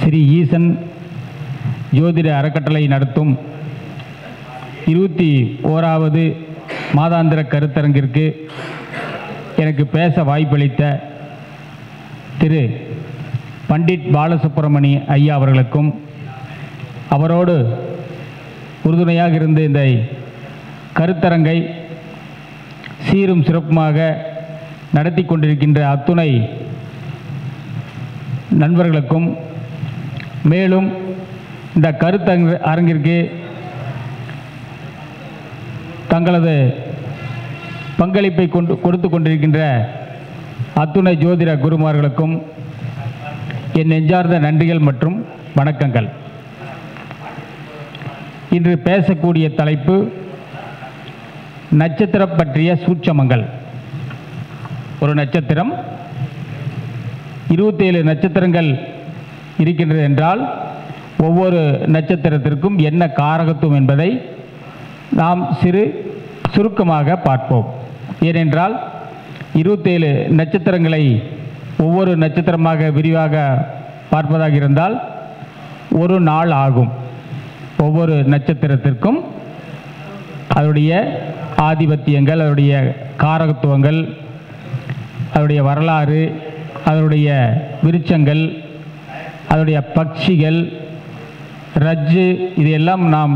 ஸ்ரீ ஈசன் ஜோதிட அறக்கட்டளை நடத்தும் 21வது மாதாந்திர கருத்தரங்கிற்கு எனக்கு பேச வாய்ப்பளித்த திரு பண்டிட் பாலசுப்ரமணி ஐயா அவர்களுக்கும் அவரோடு உறுதுணையாக இருந்து இந்த கருத்தரங்கை சீரும் சிறப்புமாக நடத்தி கொண்டிருக்கின்ற அத்துணை நண்பர்களுக்கும், மேலும் இந்த அரங்கிற்கு தங்களது பங்களிப்பை கொடுத்து கொண்டிருக்கின்ற அத்துணை ஜோதிட குருமார்களுக்கும் என் நெஞ்சார்ந்த நன்றிகள் மற்றும் வணக்கங்கள். இன்று பேசக்கூடிய தலைப்பு நட்சத்திரம் பற்றிய சூட்சமங்கள். ஒரு நட்சத்திரம் 27 நட்சத்திரங்கள் இருக்கின்றது என்றால் ஒவ்வொரு நட்சத்திரத்திற்கும் என்ன காரகத்துவம் என்பதை நாம் சுருக்கமாக பார்ப்போம். ஏனென்றால் 27 நட்சத்திரங்களை ஒவ்வொரு நட்சத்திரமாக விரிவாக பார்ப்பதாக இருந்தால் ஒரு நாள் ஆகும். ஒவ்வொரு நட்சத்திரத்திற்கும் அதனுடைய ஆதிபத்தியங்கள், அதனுடைய காரகத்துவங்கள், அதனுடைய வரலாறு, அதனுடைய விருட்சங்கள், அதனுடைய பட்சிகள், ரஜ்ஜு, இதையெல்லாம் நாம்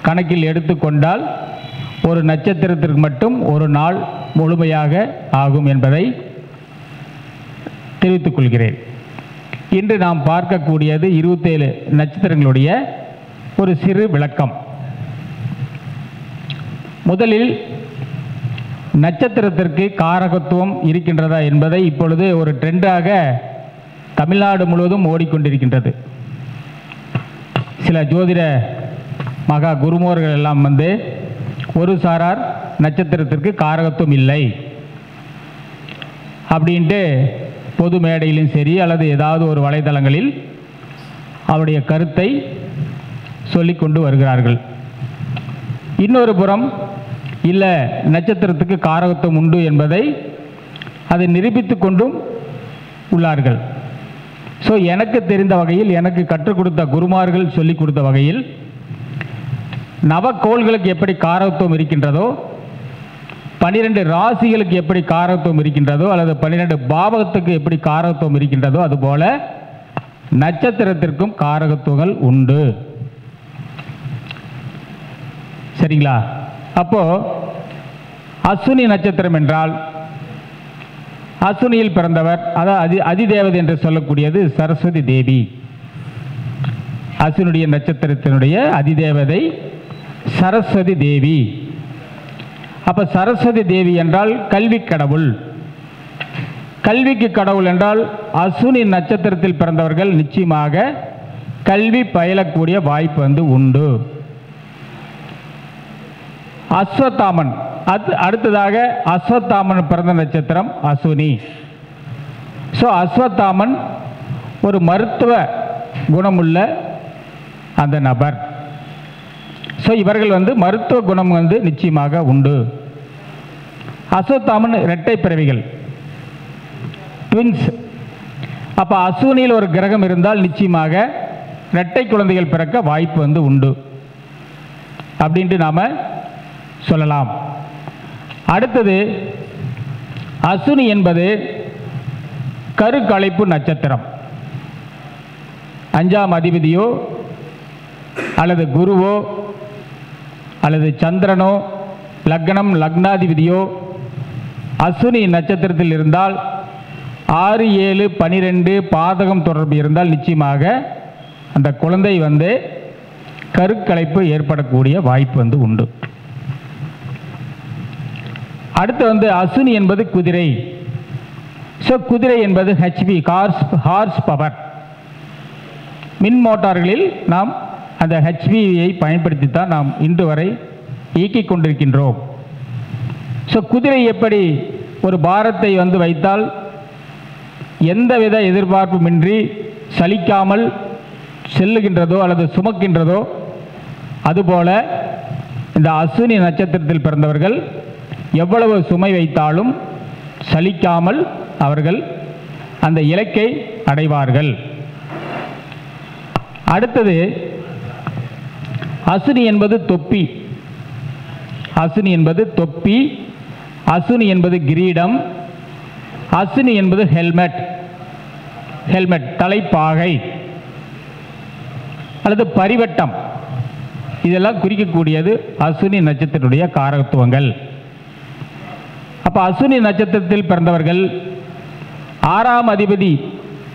கணக்கில் எடுத்துக்கொண்டால் ஒரு நட்சத்திரத்திற்கு மட்டும் ஒரு நாள் முழுமையாக ஆகும் என்பதை தெரிவித்துக் கொள்கிறேன். இன்று நாம் பார்க்கக்கூடியது 27 நட்சத்திரங்களுடைய ஒரு சிறு விளக்கம். முதலில் நட்சத்திரத்திற்கு காரகத்துவம் இருக்கின்றதா என்பதை இப்பொழுது ஒரு ட்ரெண்டாக தமிழ்நாடு முழுவதும் ஓடிக்கொண்டிருக்கின்றது. சில ஜோதிட மகா குருமோர்கள் எல்லாம் ஒரு சாரார் நட்சத்திரத்திற்கு காரகத்துவம் இல்லை அப்படின்ட்டு பொது மேடையிலும் சரி அல்லது ஏதாவது ஒரு வலைதளங்களில் அவருடைய கருத்தை சொல்லிக்கொண்டு வருகிறார்கள். இன்னொரு புறம் இல்லை, நட்சத்திரத்துக்கு காரகத்துவம் உண்டு என்பதை அதை நிரூபித்து கொண்டும் உள்ளார்கள். ஸோ எனக்கு தெரிந்த வகையில், எனக்கு கற்றுக் கொடுத்த குருமார்கள் சொல்லிக் கொடுத்த வகையில் நவக்கோள்களுக்கு எப்படி காரகத்துவம் இருக்கின்றதோ, 12 ராசிகளுக்கு எப்படி காரகத்துவம் இருக்கின்றதோ, அல்லது 12 பாவகத்துக்கு எப்படி காரகத்துவம் இருக்கின்றதோ, அதுபோல நட்சத்திரத்திற்கும் காரகத்துவங்கள் உண்டு. சரிங்களா? அப்போ அஸ்வினி நட்சத்திரம் என்றால் அஸ்வினியில் பிறந்தவர், அதாவது அதிதேவதை என்று சொல்லக்கூடியது சரஸ்வதி தேவி. அஸ்வினுடைய நட்சத்திரத்தினுடைய அதிதேவதை சரஸ்வதி தேவி. அப்ப சரஸ்வதி தேவி என்றால் கல்வி கடவுள். கல்விக்கு கடவுள் என்றால் அஸ்வினி நட்சத்திரத்தில் பிறந்தவர்கள் நிச்சயமாக கல்வி பயிலக்கூடிய வாய்ப்பு உண்டு. அஸ்வத்தாமன், அடுத்ததாக அஸ்வத்தாமன் பிறந்த நட்சத்திரம் அஸ்வினி. ஸோ அஸ்வத்தாமன் ஒரு மருத்துவ குணமுள்ள அந்த நபர். ஸோ இவர்கள் மருத்துவ குணம் நிச்சயமாக உண்டு. அஸ்வத்தாமன் இரட்டை பிறவிகள், ட்வின்ஸ். அப்போ அஸ்வினியில் ஒரு கிரகம் இருந்தால் நிச்சயமாக இரட்டை குழந்தைகள் பிறக்க வாய்ப்பு உண்டு அப்படின்ட்டு நாம் சொல்லலாம். அடுத்தது அஸ்வினி என்பது கருக்கலைப்பு நட்சத்திரம். 5ஆம் அதிபதியோ அல்லது குருவோ அல்லது சந்திரனோ லக்னம் லக்னாதிபதியோ அஸ்வினி நட்சத்திரத்தில் இருந்தால் 6, 7, 12 பாதகம் தொடர்பு இருந்தால் நிச்சயமாக அந்த குழந்தை கருக்கலைப்பு ஏற்படக்கூடிய வாய்ப்பு உண்டு. அடுத்து அஸ்வினி என்பது குதிரை. ஸோ குதிரை என்பது ஹெச்பி, ஹார்ஸ் பவர். மின் மோட்டார்களில் நாம் அந்த ஹெச்பியை பயன்படுத்தி தான் நாம் இன்று வரை இயக்கிக் கொண்டிருக்கின்றோம். ஸோ குதிரை எப்படி ஒரு பாரத்தை வைத்தால் எந்தவித எதிர்பார்ப்புமின்றி சலிக்காமல் செல்லுகின்றதோ அல்லது சுமக்கின்றதோ, அதுபோல இந்த அஸ்வினி நட்சத்திரத்தில் பிறந்தவர்கள் எவ்வளவு சுமை வைத்தாலும் சலிக்காமல் அவர்கள் அந்த இலக்கை அடைவார்கள். அடுத்தது அசுனி என்பது தொப்பி. அசுனி என்பது தொப்பி, அசுனி என்பது கிரீடம், அசுனி என்பது ஹெல்மெட். ஹெல்மெட் தலைப்பாகை அல்லது பரிவட்டம், இதெல்லாம் குறிக்கக்கூடியது அசுனி நட்சத்திரத்துடைய காரகத்துவங்கள். அப்போ அசுனி நட்சத்திரத்தில் பிறந்தவர்கள் 6ஆம் அதிபதி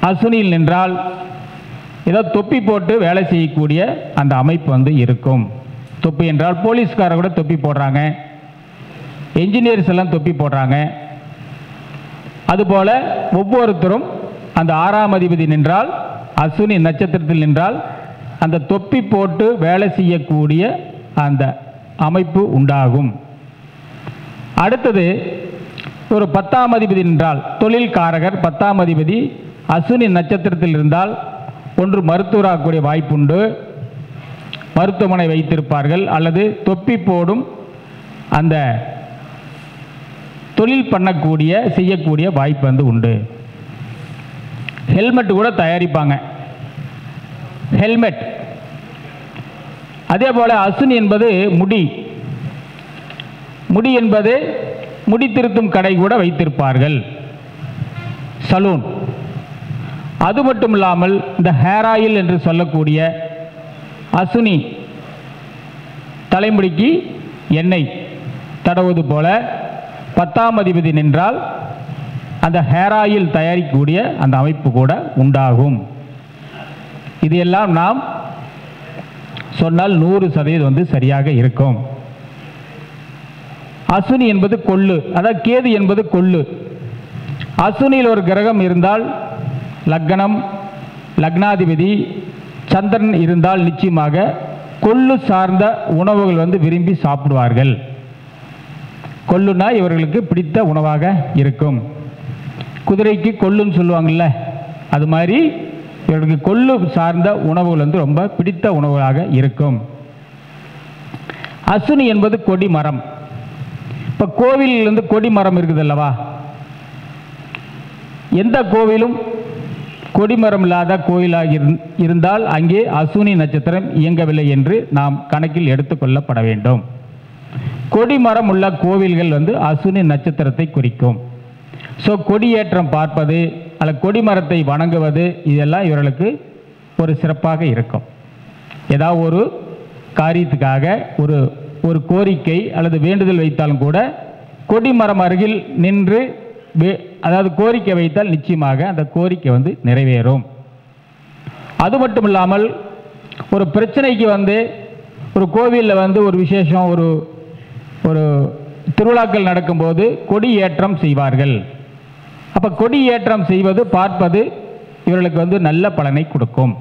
அசுனியில் நின்றால் ஏதோ தொப்பி போட்டு வேலை செய்யக்கூடிய அந்த அமைப்பு வந்து இருக்கும். தொப்பி என்றால் போலீஸ்காரர் கூட தொப்பி போடுறாங்க, என்ஜினியர்ஸ் எல்லாம் தொப்பி போடுறாங்க. அதுபோல் ஒவ்வொருத்தரும் அந்த 6ஆம் அதிபதி நின்றால், அசுனி நட்சத்திரத்தில் நின்றால் அந்த தொப்பி போட்டு வேலை செய்யக்கூடிய அந்த அமைப்பு உண்டாகும். அடுத்தது ஒரு 10ஆம் அதிபதி நின்றால், தொழில்காரகர் 10ஆம் அதிபதி அசுனி நட்சத்திரத்தில் இருந்தால் ஒன்று மருத்துவராகக்கூடிய வாய்ப்புண்டு, மருத்துவமனை வைத்திருப்பார்கள், அல்லது தொப்பி போடும் அந்த தொழில் பண்ணக்கூடிய செய்யக்கூடிய வாய்ப்பு வந்து உண்டு. ஹெல்மெட் கூட தயாரிப்பாங்க, ஹெல்மெட். அதே போல அசுனி என்பது முடி. முடி என்பது முடி திருத்தும் கடை கூட வைத்திருப்பார்கள், சலூன். அது மட்டும் இல்லாமல் இந்த ஹேர் ஆயில் என்று சொல்லக்கூடிய அசுனி தலைமுடிக்கு எண்ணெய் தடவுவது போல 10ஆம் அதிபதி நின்றால் அந்த ஹேர் ஆயில் தயாரிக்கக்கூடிய அந்த அமைப்பு கூட உண்டாகும். இதையெல்லாம் நாம் சொன்னால் 100% வந்து சரியாக இருக்கும். அசுனி என்பது கொள்ளு, அதாவது கேது என்பது கொள்ளு. அசுனியில் ஒரு கிரகம் இருந்தால் லக்னம், லக்னாதிபதி சந்திரன் இருந்தால் நிச்சயமாக கொள்ளு சார்ந்த உணவுகள் வந்து விரும்பி சாப்பிடுவார்கள். கொள்ளுனா இவர்களுக்கு பிடித்த உணவாக இருக்கும். குதிரைக்கு கொள்ளுன்னு சொல்லுவாங்கள்ல, அது மாதிரி இவர்களுக்கு கொள்ளு சார்ந்த உணவுகள் வந்து ரொம்ப பிடித்த உணவுகளாக இருக்கும். அசுனி என்பது கொடி மரம். இப்போ கோவிலில் வந்து கொடி மரம் இருக்குது அல்லவா, எந்த கோவிலும் கொடிமரம் இல்லாத கோயிலாக இருந்தால் அங்கே அசுனி நட்சத்திரம் இயங்கவில்லை என்று நாம் கணக்கில் எடுத்துக்கொள்ளப்பட வேண்டும். கொடிமரம் உள்ள கோவில்கள் வந்து அசுனி நட்சத்திரத்தை குறிக்கும். ஸோ கொடியேற்றம் பார்ப்பது அல்லது கொடிமரத்தை வணங்குவது இதெல்லாம் இவர்களுக்கு ஒரு சிறப்பாக இருக்கும். ஏதாவது ஒரு காரியத்துக்காக ஒரு கோரிக்கை அல்லது வேண்டுதல் வைத்தாலும் கூட கொடிமரம் அருகில் நின்று அதாவது கோரிக்கை வைத்தால் நிச்சயமாக அந்த கோரிக்கை வந்து நிறைவேறும். அது மட்டும் இல்லாமல் ஒரு பிரச்சனைக்கு வந்து ஒரு கோவிலில் வந்து ஒரு விசேஷம், ஒரு திருவிழாக்கள் நடக்கும்போது கொடி ஏற்றம் செய்வார்கள். அப்போ கொடி ஏற்றம் செய்வது பார்ப்பது இவர்களுக்கு வந்து நல்ல பலனை கொடுக்கும்.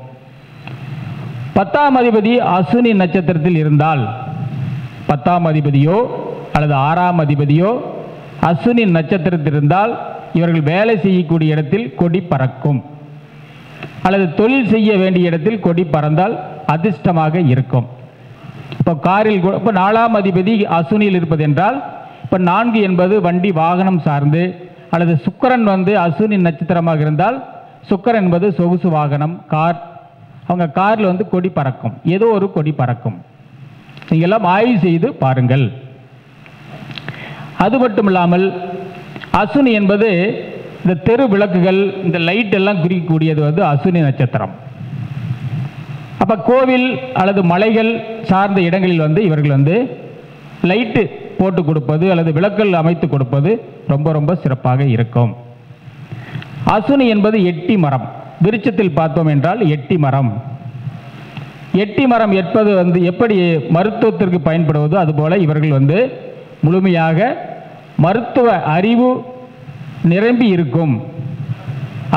10ஆம் அதிபதி அசுனி நட்சத்திரத்தில் இருந்தால் 10ஆம் அதிபதியோ அல்லது 6ஆம் அதிபதியோ அசுனி நட்சத்திரத்தில் இருந்தால் இவர்கள் வேலை செய்யக்கூடிய இடத்தில் கொடி பறக்கும், அல்லது தொழில் செய்ய வேண்டிய இடத்தில் கொடி பறந்தால் அதிர்ஷ்டமாக இருக்கும். இப்போ காரில் கூட இப்போ 4ஆம் அதிபதி அசுனியில் இருப்பது என்றால் இப்போ 4 என்பது வண்டி வாகனம் சார்ந்து, அல்லது சுக்கிரன் வந்து அசுனி நட்சத்திரமாக இருந்தால் சுக்கிரன் என்பது சொகுசு வாகனம், கார். அவங்க காரில் வந்து கொடி பறக்கும், ஏதோ ஒரு கொடி பறக்கும். நீங்கள்லாம் ஆய்வு செய்து பாருங்கள். அது மட்டும் இல்லாமல் அசுனி என்பது இந்த தெரு விளக்குகள், இந்த லைட் எல்லாம் குறிக்கக்கூடியது வந்து அசுனி நட்சத்திரம். அப்போ கோவில் அல்லது மலைகள் சார்ந்த இடங்களில் வந்து இவர்கள் வந்து லைட்டு போட்டு கொடுப்பது அல்லது விளக்குகள் அமைத்து கொடுப்பது ரொம்ப ரொம்ப சிறப்பாக இருக்கும். அசுனி என்பது எட்டி மரம். விருட்சத்தில் பார்த்தோம் என்றால் எட்டி மரம். எட்டி மரம் என்பது வந்து எப்படி மருத்துவத்திற்கு பயன்படுவதோ அதுபோல இவர்கள் வந்து முழுமையாக மருத்துவ அறிவு நிரம்பி இருக்கும்.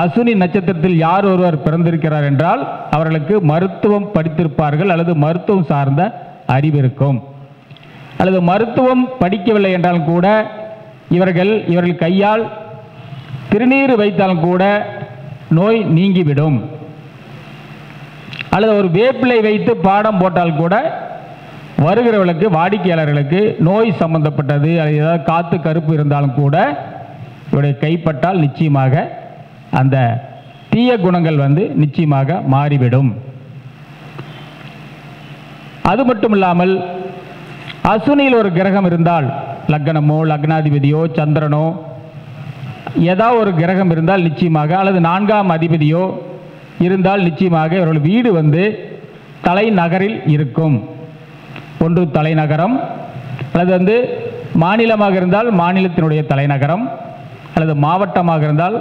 அசுனி நட்சத்திரத்தில் யார் ஒருவர் பிறந்திருக்கிறார் என்றால் அவர்களுக்கு மருத்துவம் படித்திருப்பார்கள், அல்லது மருத்துவம் சார்ந்த அறிவு இருக்கும். அல்லது மருத்துவம் படிக்கவில்லை என்றாலும் கூட இவர்கள் கையால் திருநீர் வைத்தாலும் கூட நோய் நீங்கிவிடும். அல்லது ஒரு வேப்பிலை வைத்து பாடம் போட்டால் கூட வருகிறவர்களுக்கு, வாடிக்கையாளர்களுக்கு நோய் சம்பந்தப்பட்டது அல்லது ஏதாவது காற்று கருப்பு இருந்தாலும் கூட இவருடைய கைப்பட்டால் நிச்சயமாக அந்த தீய குணங்கள் வந்து நிச்சயமாக மாறிவிடும். அது மட்டும் இல்லாமல் அசுனியில் ஒரு கிரகம் இருந்தால், லக்னமோ லக்னாதிபதியோ சந்திரனோ ஏதாவது ஒரு கிரகம் இருந்தால் நிச்சயமாக, அல்லது 4ஆம் அதிபதியோ இருந்தால் நிச்சயமாக இவர்கள் வீடு வந்து தலைநகரில் இருக்கும். ஒன்று தலைநகரம், அல்லது வந்து மாநிலமாக இருந்தால் மாநிலத்தினுடைய தலைநகரம், அல்லது மாவட்டமாக இருந்தால்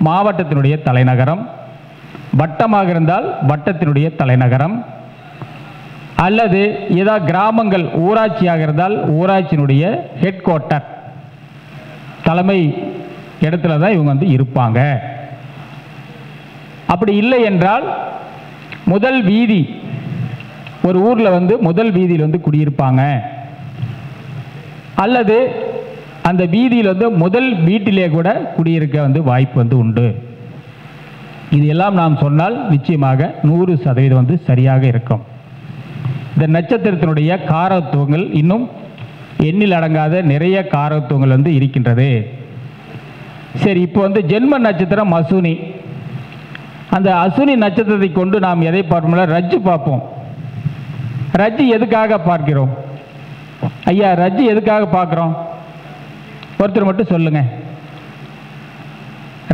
மாவட்டத்தினுடைய தலைநகரம், வட்டமாக இருந்தால் வட்டத்தினுடைய தலைநகரம், அல்லது ஏதாவது கிராமங்கள் ஊராட்சியாக இருந்தால் ஊராட்சியினுடைய ஹெட் குவார்ட்டர் தலைமை இடத்துல தான் இவங்க வந்து இருப்பாங்க. அப்படி இல்லை என்றால் முதல் வீதி, ஒரு ஊரில் வந்து முதல் வீதியில் வந்து குடியிருப்பாங்க, அல்லது அந்த வீதியில் வந்து முதல் வீட்டிலே கூட குடியிருக்க வந்து வாய்ப்பு வந்து உண்டு. இது எல்லாம் நாம் சொன்னால் நிச்சயமாக 100% வந்து சரியாக இருக்கும். இந்த நட்சத்திரத்தினுடைய காரத்துவங்கள் இன்னும் எண்ணில் அடங்காத நிறைய காரத்துவங்கள் வந்து இருக்கின்றது. சரி, இப்போ வந்து ஜென்ம நட்சத்திரம் அசுனி. அந்த அசுனி நட்சத்திரத்தை கொண்டு நாம் எதை பார்ப்போம்ல, ரஜ்ஜு பார்ப்போம். ரஜ்ஜு எதுக்காக பார்க்கிறோம் ஐயா? ரஜ்ஜு எதுக்காக பார்க்கிறோம்? ஒருத்தர் மட்டும் சொல்லுங்க.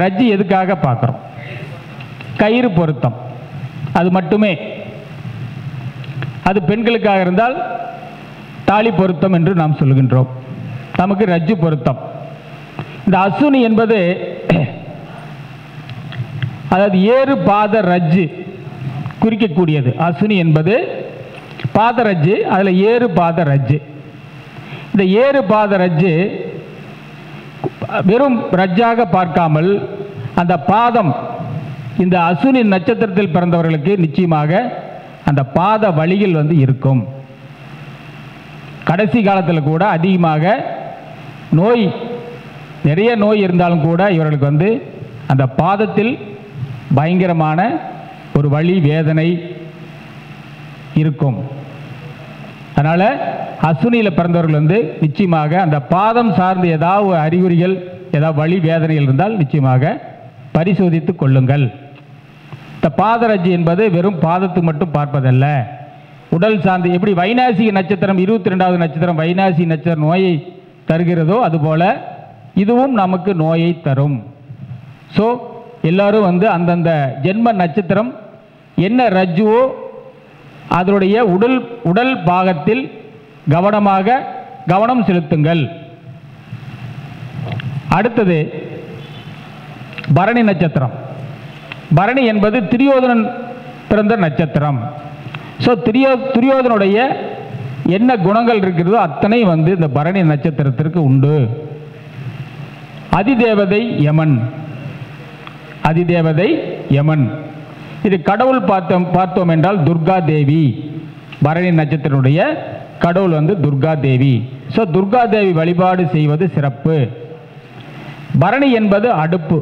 ரஜ்ஜு எதுக்காக பார்க்கிறோம்? கயிறு பொருத்தம், அது மட்டுமே. அது பெண்களுக்காக இருந்தால் தாலி பொருத்தம் என்று நாம் சொல்லுகின்றோம். நமக்கு ரஜ்ஜு பொருத்தம். இந்த அசுனி என்பது அதாவது ஏறு பாத ரஜ்ஜு குறிக்கக்கூடியது. அசுனி என்பது பாத ரஜ்ஜு, அதில் ஏறு பாத ரஜ்ஜு. இந்த ஏறு பாத ரஜ்ஜு வெறும் ரஜ்ஜாக பார்க்காமல் அந்த பாதம், இந்த அசுனி நட்சத்திரத்தில் பிறந்தவர்களுக்கு நிச்சயமாக அந்த பாத வலிகள் வந்து இருக்கும். கடைசி காலத்தில் கூட அதிகமாக நோய், நிறைய நோய் இருந்தாலும் கூட இவர்களுக்கு வந்து அந்த பாதத்தில் பயங்கரமான ஒரு வலி வேதனை இருக்கும். அதனால் அசுனியில் பிறந்தவர்கள் வந்து நிச்சயமாக அந்த பாதம் சார்ந்த ஏதாவது அறிகுறிகள், ஏதாவது வலி வேதனைகள் இருந்தால் நிச்சயமாக பரிசோதித்து கொள்ளுங்கள். இந்த பாதரஜ்ஜு என்பது வெறும் பாதத்துக்கு மட்டும் பார்ப்பதல்ல, உடல் சார்ந்து. எப்படி வைநாசிக நட்சத்திரம் 22வது நட்சத்திரம் வைநாசிக நட்சத்திரம் நோயை தருகிறதோ அதுபோல இதுவும் நமக்கு நோயை தரும். ஸோ எல்லாரும் வந்து அந்தந்த ஜென்ம நட்சத்திரம் என்ன ரஜ்ஜுவோ அதனுடைய உடல் பாகத்தில் கவனம் செலுத்துங்கள். அடுத்தது பரணி நட்சத்திரம். பரணி என்பது துரியோதனன் பிறந்த நட்சத்திரம். ஸோ துரியோதனுடைய என்ன குணங்கள் இருக்கிறதோ அத்தனை வந்து இந்த பரணி நட்சத்திரத்திற்கு உண்டு. அதிதேவதை யமன். அதிதேவதை யமன். இது கடவுள் பார்த்தோம் என்றால் துர்கா தேவி. பரணி நட்சத்திரனுடைய கடவுள் வந்து துர்கா தேவி. ஸோ துர்கா தேவி வழிபாடு செய்வது சிறப்பு. பரணி என்பது அடுப்பு.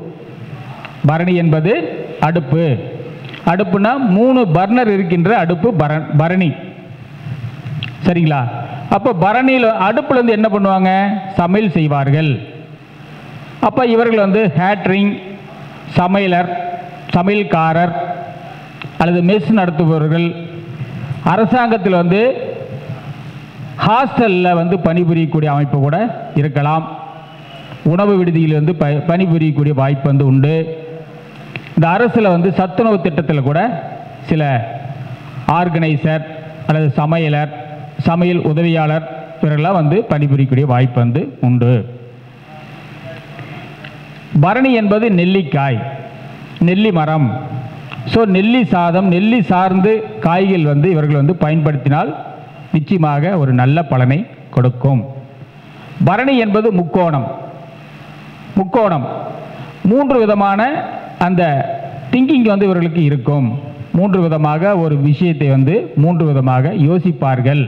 பரணி என்பது அடுப்பு. அடுப்புனா 3 பர்னர் இருக்கின்ற அடுப்பு பரணி. சரிங்களா? அப்போ பரணியில் அடுப்புல இருந்து என்ன பண்ணுவாங்க? சமையல் செய்வார்கள். அப்போ இவர்கள் வந்து ஹேட்ரிங், சமையலர், சமையல்காரர் அல்லது மெஸ் நடத்துபவர்கள், அரசாங்கத்தில் வந்து ஹாஸ்டலில் வந்து பணிபுரியக்கூடிய அமைப்பு கூட இருக்கலாம். உணவு விடுதியில் வந்து பணிபுரியக்கூடிய வாய்ப்பு வந்து உண்டு. இந்த அரசில் வந்து சத்துணவு திட்டத்தில் கூட சில ஆர்கனைசர் அல்லது சமையலர், சமையல் உதவியாளர் இவர்களெல்லாம் வந்து பணிபுரியக்கூடிய வாய்ப்பு வந்து உண்டு. பரணி என்பது நெல்லிக்காய், நெல்லி மரம். ஸோ நெல்லி சாதம், நெல்லி சார்ந்து காய்கள் வந்து இவர்கள் வந்து பயன்படுத்தினால் நிச்சயமாக ஒரு நல்ல பலனை கொடுக்கும். பரணி என்பது முக்கோணம். முக்கோணம் 3 விதமான அந்த திங்கிங் வந்து இவர்களுக்கு இருக்கும். 3 விதமாக ஒரு விஷயத்தை வந்து 3 விதமாக யோசிப்பார்கள்.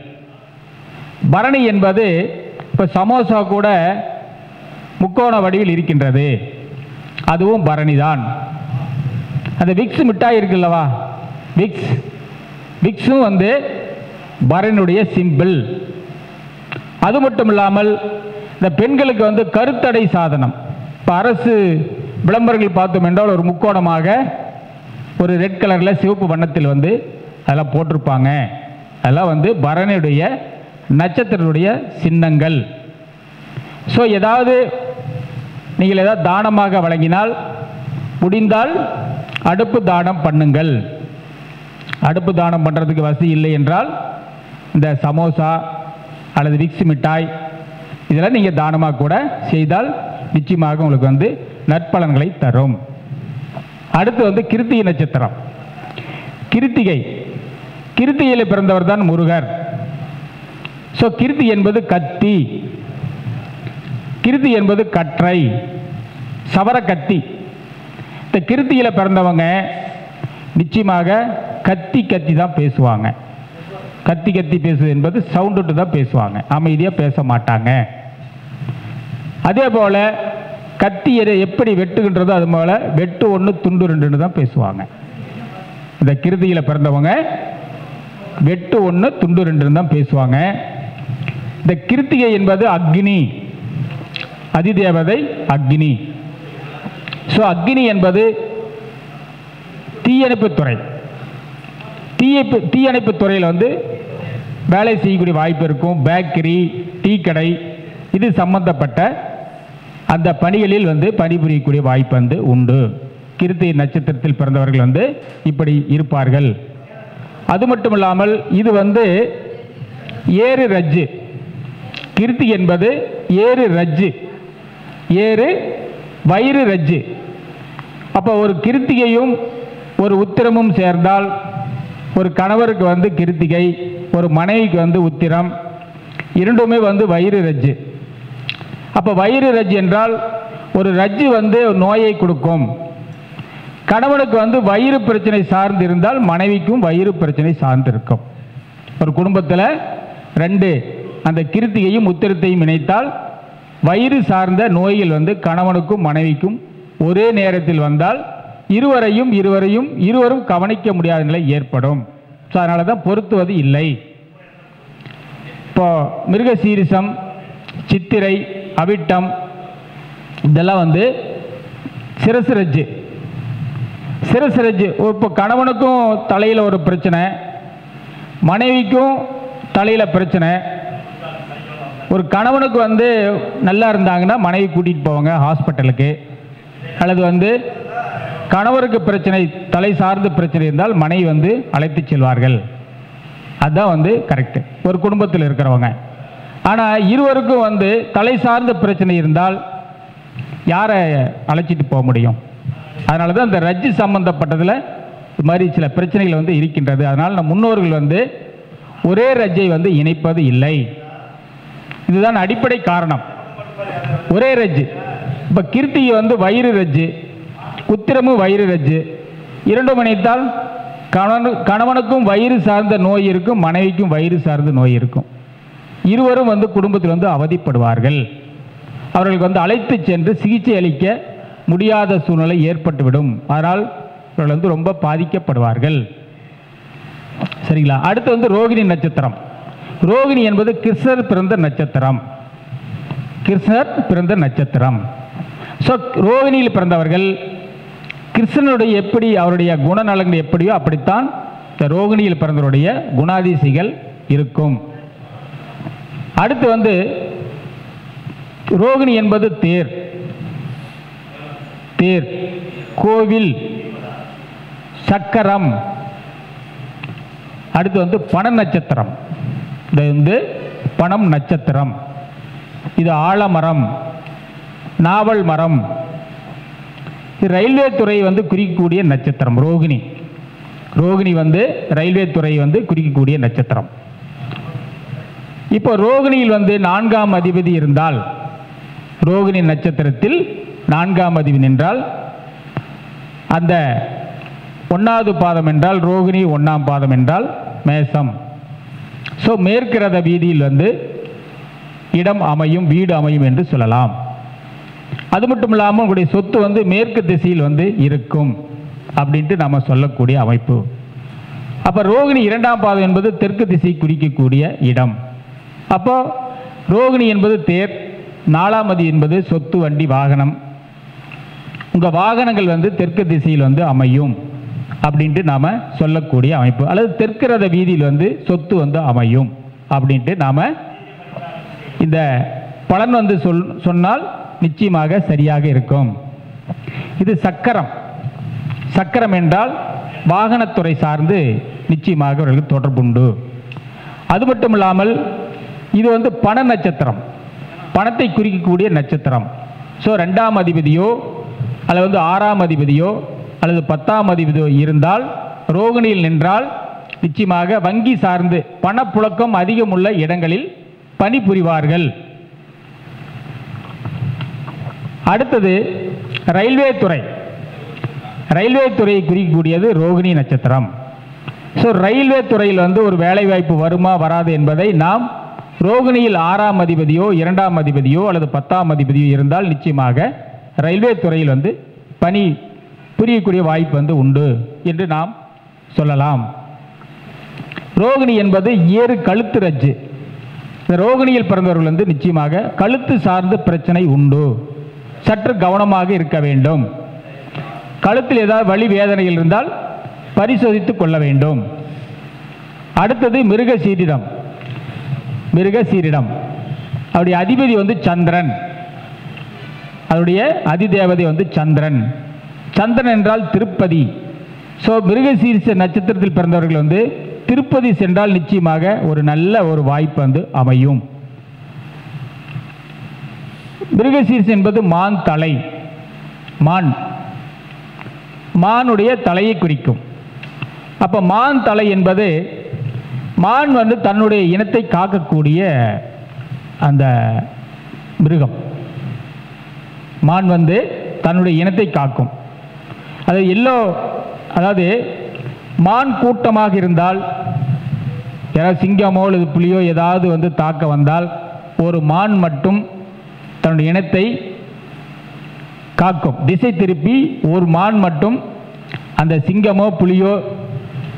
பரணி என்பது இப்போ சமோசா கூட முக்கோண வடிவில் இருக்கின்றது, அதுவும் பரணி தான். அந்த விக்ஸ் மிட்டாய் இருக்குல்லவா, விக்ஸும் வந்து பரணியுடைய சிம்பிள். அது மட்டும் இல்லாமல் இந்த பெண்களுக்கு வந்து கருத்தடை சாதனம், இப்போ அரசு விளம்பரங்கள் பார்த்தோம் என்றால் ஒரு முக்கோணமாக ஒரு ரெட் கலரில் சிவப்பு வண்ணத்தில் வந்து அதெல்லாம் போட்டிருப்பாங்க. அதெல்லாம் வந்து பரணியுடைய நட்சத்திரத்துடைய சின்னங்கள். ஸோ ஏதாவது நீங்கள் ஏதாவது தானமாக வழங்கினால் முடிந்தால் அடுப்பு தானம் பண்ணுங்கள். அடுப்பு தானம் பண்ணுறதுக்கு வசதி இல்லை என்றால் இந்த சமோசா அல்லது விக்ஸ் மிட்டாய் இதெல்லாம் நீங்கள் தானமாக கூட செய்தால் நிச்சயமாக உங்களுக்கு வந்து நற்பலன்களை தரும். அடுத்து வந்து கிருத்திகை நட்சத்திரம். கிருத்திகையில் பிறந்தவர் தான் முருகர். ஸோ கிருத்தி என்பது கத்தி, கிருத்தி என்பது கற்றை, சவர கத்தி. இந்த கிருத்தியில் பிறந்தவங்க நிச்சயமாக கத்தி தான் பேசுவாங்க. கத்தி பேசுவது என்பது சவுண்டு தான் பேசுவாங்க, அமைதியாக பேச மாட்டாங்க. அதே போல் கத்தி எப்படி வெட்டுகின்றதோ அது போல் வெட்டு ஒன்று துண்டு ரெண்டுன்னு தான் பேசுவாங்க. இந்த கிருத்தியில் பிறந்தவங்க வெட்டு ஒன்று துண்டு ரெண்டுன்னு தான் பேசுவாங்க. இந்த கிருத்திகை என்பது அக்னி, அதிதேவதை அக்னி. ஸோ அக்னி என்பது தீயணைப்புத்துறை. தீயணைப்புத்துறையில் வந்து வேலை செய்யக்கூடிய வாய்ப்பு இருக்கும். பேக்கரி, டீ கடை இது சம்பந்தப்பட்ட அந்த பணிகளில் வந்து பணிபுரியக்கூடிய வாய்ப்பு வந்து உண்டு. கிருத்திகை நட்சத்திரத்தில் பிறந்தவர்கள் வந்து இப்படி இருப்பார்கள். அது மட்டும் இல்லாமல் இது வந்து ஏறு ரஜ்ஜு. கிருத்திகை என்பது ஏறு ரஜ்ஜு, ஏறு வயிறு ரஜ்ஜு. அப்போ ஒரு கிருத்திகையும் ஒரு உத்திரமும் சேர்ந்தால் ஒரு கணவருக்கு வந்து கிருத்திகை, ஒரு மனைவிக்கு வந்து உத்திரம், இரண்டுமே வந்து வயிறு ரஜ்ஜு. அப்போ வயிறு ரஜ்ஜு என்றால் ஒரு ரஜ்ஜு வந்து நோயை கொடுக்கும். கணவனுக்கு வந்து வயிறு பிரச்சனை சார்ந்து இருந்தால் மனைவிக்கும் வயிறு பிரச்சனை சார்ந்து இருக்கும். ஒரு குடும்பத்தில் ரெண்டு அந்த கிருத்திகையும் உத்திரத்தையும் இணைத்தால் வயிறு சார்ந்த நோய்கள் வந்து கணவனுக்கும் மனைவிக்கும் ஒரே நேரத்தில் வந்தால் இருவரும் கவனிக்க முடியாத நிலை ஏற்படும். ஸோ அதனால தான் பொருத்துவது இல்லை. இப்போ மிருகசீரிசம், சித்திரை, அவிட்டம் இதெல்லாம் வந்து சிரசு ரஜ்ஜு. இப்போ கணவனுக்கும் தலையில் ஒரு பிரச்சனை, மனைவிக்கும் தலையில் பிரச்சனை. ஒரு கணவனுக்கு வந்து நல்லா இருந்தாங்கன்னா மனைவி கூட்டிகிட்டு போவாங்க ஹாஸ்பிட்டலுக்கு, அல்லது வந்து கணவருக்கு பிரச்சனை, தலை சார்ந்த பிரச்சனை இருந்தால் மனைவி வந்து அழைத்து செல்வார்கள். அதுதான் வந்து கரெக்டு ஒரு குடும்பத்தில் இருக்கிறவங்க. ஆனால் இருவருக்கும் வந்து தலை சார்ந்த பிரச்சனை இருந்தால் யாரை அழைச்சிட்டு போக முடியும்? அதனால தான் இந்த ரஜ்ஜு சம்பந்தப்பட்டதில் இது மாதிரி சில பிரச்சனைகள் வந்து இருக்கின்றது. அதனால் நம் முன்னோர்கள் வந்து ஒரே ரஜ்ஜை வந்து இணைப்பது இல்லை. இதுதான் அடிப்படை காரணம். ஒரே ரஜ்ஜு. இப்போ கிருத்திகை வந்து வயிறு ரஜ்ஜு, உத்திரமும் வயிறு ரஜ்ஜு. இரண்டும் இணைத்தால் கணவனுக்கும் வயிறு சார்ந்த நோய் இருக்கும், மனைவிக்கும் வயிறு சார்ந்த நோய் இருக்கும். இருவரும் வந்து குடும்பத்தில் வந்து அவதிப்படுவார்கள். அவர்களுக்கு வந்து அழைத்து சென்று சிகிச்சை அளிக்க முடியாத சூழ்நிலை ஏற்பட்டுவிடும். அதனால் அவர்கள் வந்து ரொம்ப பாதிக்கப்படுவார்கள். சரிங்களா? அடுத்து வந்து ரோகிணி நட்சத்திரம். ரோகிணி என்பது கிருஷ்ணர் பிறந்த நட்சத்திரம். ஸோ ரோகிணியில் பிறந்தவர்கள் கிருஷ்ணனுடைய எப்படி அவருடைய குணநலங்கள் எப்படியோ அப்படித்தான் இந்த ரோகிணியில் பிறந்தவருடைய குணாதிசைகள் இருக்கும். அடுத்து வந்து ரோகிணி என்பது தேர், கோவில், சக்கரம். அடுத்து வந்து பண நட்சத்திரம். இது வந்து பணம் நட்சத்திரம். இது ஆலமரம், நாவல் மரம். ரயில்வே துறை வந்து குறிக்கக்கூடிய நட்சத்திரம் ரோகிணி வந்து ரயில்வே துறை வந்து குறிக்கக்கூடிய நட்சத்திரம். இப்போ ரோகிணியில் வந்து 4ஆம் அதிபதி இருந்தால், ரோகிணி நட்சத்திரத்தில் 4ஆம் அதிபதி என்றால் அந்த 1வது பாதம் என்றால் ரோகிணி 1ஆம் பாதம் என்றால் மேசம். ஸோ மேற்கு ரத வீதியில் வந்து இடம் அமையும், வீடு அமையும் என்று சொல்லலாம். அது மட்டும் இல்லாமல் உங்களுடைய சொத்து வந்து மேற்கு திசையில் வந்து இருக்கும் அப்படின்ட்டு நம்ம சொல்லக்கூடிய அமைப்பு. அப்போ ரோகிணி 2ஆம் பாதம் என்பது தெற்கு திசை குறிக்கக்கூடிய இடம். அப்போ ரோகிணி என்பது தேர், 4ஆம் அதிபதி என்பது சொத்து, வண்டி, வாகனம். உங்கள் வாகனங்கள் வந்து தெற்கு திசையில் வந்து அமையும் அப்படின்ட்டு நாம் சொல்லக்கூடிய அமைப்பு. அல்லது தெற்கு ரத வீதியில் வந்து சொத்து வந்து அமையும் அப்படின்ட்டு நாம் இந்த பலன் வந்து சொன்னால் நிச்சயமாக சரியாக இருக்கும். இது சக்கரம். சக்கரம் என்றால் வாகனத்துறை சார்ந்து நிச்சயமாக அவர்களுக்கு தொடர்புண்டு. அது மட்டும் இல்லாமல் இது வந்து பண நட்சத்திரம், பணத்தை குறிக்கக்கூடிய நட்சத்திரம். ஸோ 2ஆம் அதிபதியோ அல்லது வந்து 6ஆம் அதிபதியோ அல்லது 10ஆம் அதிபதியோ இருந்தால் ரோகிணியில் நின்றால் நிச்சயமாக வங்கி சார்ந்து பணப்புழக்கம் அதிகமுள்ள இடங்களில் பணிபுரிவார்கள். அடுத்தது ரயில்வே துறை. ரயில்வே துறையை குறிக்கக்கூடியது ரோகிணி நட்சத்திரம். ஸோ ரயில்வே துறையில் வந்து ஒரு வேலைவாய்ப்பு வருமா வராது என்பதை நாம் ரோகிணியில் 6ஆம் அதிபதியோ 2ஆம் அதிபதியோ அல்லது 10ஆம் அதிபதியோ இருந்தால் நிச்சயமாக ரயில்வே துறையில் வந்து பணி புரியக்கூடிய வாய்ப்பு வந்து உண்டு என்று நாம் சொல்லலாம். ரோகிணி என்பது ஏறு கழுத்து ரஜ்ஜு. இந்த ரோகிணியில் பிறந்தவர்கள் வந்து நிச்சயமாக கழுத்து சார்ந்த பிரச்சனை உண்டு, சற்று கவனமாக இருக்க வேண்டும். கழுத்தில் ஏதாவது வலி வேதனைகள் இருந்தால் பரிசோதித்துக் கொள்ள வேண்டும். அடுத்தது மிருகசீரிடம். மிருகசீரிடம் அவருடைய அதிபதி வந்து சந்திரன், அவருடைய அதிதேவதை வந்து சந்திரன். சந்திரன் என்றால் திருப்பதி. ஸோ மிருகசீரிஷ நட்சத்திரத்தில் பிறந்தவர்கள் வந்து திருப்பதி சென்றால் நிச்சயமாக ஒரு நல்ல ஒரு வாய்ப்பு வந்து அமையும். மிருகசீரிஷம் என்பது மான் தலை. மானுடைய தலையை குறிக்கும். அப்போ மான் தலை என்பது மான் வந்து தன்னுடைய இனத்தை காக்கக்கூடிய அந்த மிருகம். மான் வந்து தன்னுடைய இனத்தை காக்கும். அது அதாவது மான் கூட்டமாக இருந்தால் யாராவது சிங்கமோ அல்லது புலியோ ஏதாவது வந்து தாக்க வந்தால் ஒரு மான் மட்டும் தன்னுடைய இனத்தை காக்கும். திசை திருப்பி ஒரு மான் மட்டும் அந்த சிங்கமோ புலியோ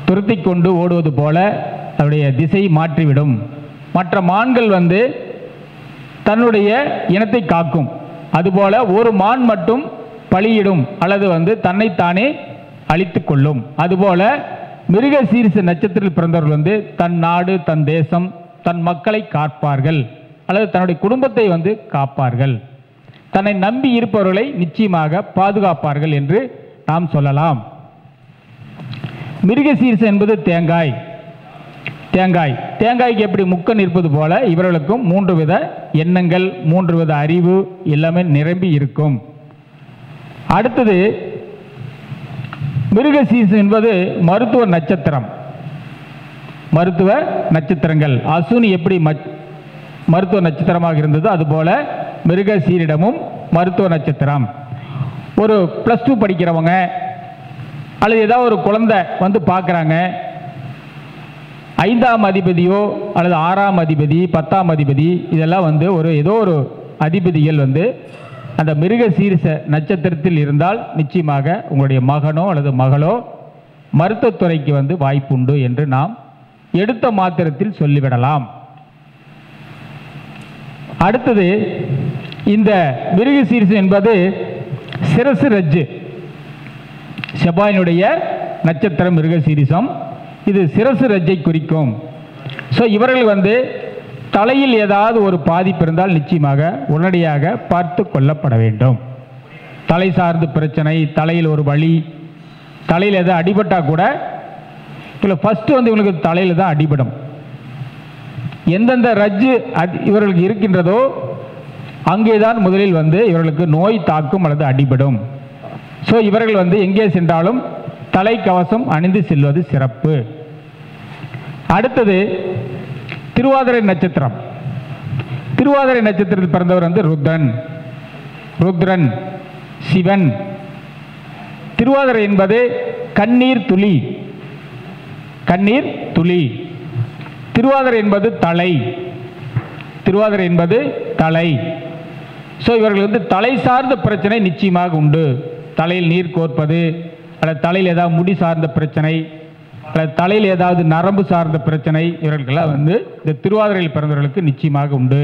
துரத்தி கொண்டு ஓடுவது போல தன்னுடைய திசை மாற்றிவிடும். மற்ற மான்கள் வந்து தன்னுடைய இனத்தை காக்கும். அதுபோல ஒரு மான் மட்டும் பலியிடும் அல்லது வந்து தன்னைத்தானே அழித்து கொள்ளும். அதுபோல மிருகசீரிஷ நட்சத்திரத்தில் பிறந்தவர்கள் வந்து தன் நாடு, தன் தேசம், தன் மக்களை காப்பார்கள் அல்லது தன்னுடைய குடும்பத்தை வந்து காப்பார்கள். தன்னை நம்பி இருப்பவர்களை நிச்சயமாக பாதுகாப்பார்கள் என்று நாம் சொல்லலாம். மிருகசீரிஷம் என்பது தேங்காய். தேங்காய்க்கு எப்படி முக்கன் இருப்பது போல இவர்களுக்கும் 3 வித எண்ணங்கள், 3 வித அறிவு எல்லாமே நிரம்பி இருக்கும். அடுத்தது மிருகசீரிஷம் என்பது மருத்துவ நட்சத்திரம். மருத்துவ நட்சத்திரங்கள் அசுனி எப்படி மருத்துவ நட்சத்திரமாக இருந்ததோ அதுபோல மிருகசீரிடமும் மருத்துவ நட்சத்திரம். ஒரு +2 படிக்கிறவங்க அல்லது ஏதாவது ஒரு குழந்தை வந்து பார்க்குறாங்க, 5ஆம் அதிபதியோ அல்லது 6ஆம் அதிபதி, 10ஆம் அதிபதி இதெல்லாம் வந்து ஏதோ ஒரு அதிபதிகள் வந்து அந்த மிருகசீரிஷ நட்சத்திரத்தில் இருந்தால் நிச்சயமாக உங்களுடைய மகனோ அல்லது மகளோ மருத்துவத்துறைக்கு வந்து வாய்ப்புண்டு என்று நாம் எடுத்த மாத்திரத்தில் சொல்லிவிடலாம். அடுத்தது இந்த மிருகசீரிஷம் என்பது சிரசு ரஜ்ஜு. செவ்வாயினுடைய நட்சத்திரம் மிருகசீரிஷம். இது சிரசு ரஜ்ஜை குறிக்கும். ஸோ இவர்கள் வந்து தலையில் ஏதாவது ஒரு பாதிப்பு இருந்தால் நிச்சயமாக உடனடியாக பார்த்து கொள்ளப்பட வேண்டும். தலை சார்ந்த பிரச்சனை, தலையில் ஒரு வலி, தலையில் ஏதாவது அடிபட்டால் கூட இதில் ஃபஸ்ட்டு வந்து இவங்களுக்கு தலையில் தான் அடிபடும். எந்தெந்த ரஜ்ஜு இவர்களுக்கு இருக்கின்றதோ அங்கே தான் முதலில் வந்து இவர்களுக்கு நோய் தாக்கும் அல்லது அடிபடும். ஸோ இவர்கள் வந்து எங்கே சென்றாலும் தலைக்கவசம் அணிந்து செல்வது சிறப்பு. அடுத்தது திருவாதிரை நட்சத்திரம். திருவாதிரை நட்சத்திரத்தில் பிறந்தவர் வந்து ருத்ரன், சிவன். திருவாதிரை என்பது கண்ணீர் துளி. திருவாதிரை என்பது தலை. ஸோ இவர்கள் வந்து தலை சார்ந்த பிரச்சனை நிச்சயமாக உண்டு. தலையில் நீர் கோர்ப்பது அல்லது தலையில் ஏதாவது முடி சார்ந்த பிரச்சனை அல்லது தலையில் ஏதாவது நரம்பு சார்ந்த பிரச்சனை இவர்களுக்கெல்லாம் வந்து இந்த திருவாதிரையில் பிறந்தவர்களுக்கு நிச்சயமாக உண்டு.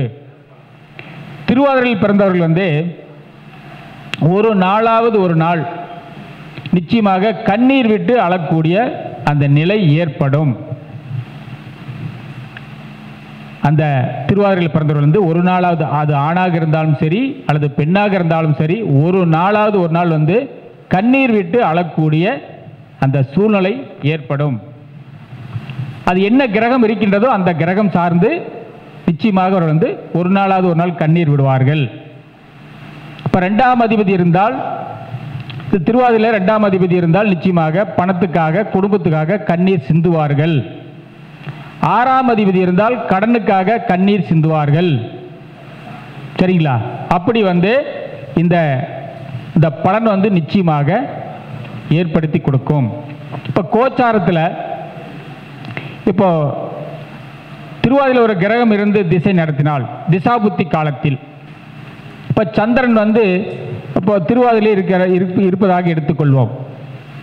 திருவாதிரையில் பிறந்தவர்கள் வந்து ஒரு நாள் நிச்சயமாக கண்ணீர் விட்டு அழக்கூடிய அந்த நிலை ஏற்படும். அந்த திருவாதிரையில் பிறந்தவர்கள் ஒரு நாளாவது, அது ஆணாக இருந்தாலும் சரி அல்லது பெண்ணாக இருந்தாலும் சரி, ஒரு நாள் கண்ணீர் விட்டு அழக்கூடிய அந்த சூழ்நிலை ஏற்படும். அது என்ன கிரகம் இருக்கின்றதோ அந்த கிரகம் சார்ந்து நிச்சயமாக அவர்கள் ஒரு நாள் கண்ணீர் விடுவார்கள். இப்போ 2ஆம் அதிபதி இருந்தால், திருவாதிரையில் 2ஆம் அதிபதி இருந்தால் நிச்சயமாக பணத்துக்காக, குடும்பத்துக்காக கண்ணீர் சிந்துவார்கள். 6ஆம் அதிபதி இருந்தால் கடனுக்காக கண்ணீர் சிந்துவார்கள். சரிங்களா? அப்படி இந்த பலன் நிச்சயமாக ஏற்படுத்தி கொடுக்கும். இப்போ கோச்சாரத்தில் இப்போ திருவாதிரையில் ஒரு கிரகம் இருந்து திசை நடத்தினால், திசாபுத்தி காலத்தில் இப்போ சந்திரன் இப்போ திருவாதிரையில் இருப்பதாக எடுத்துக்கொள்வோம்.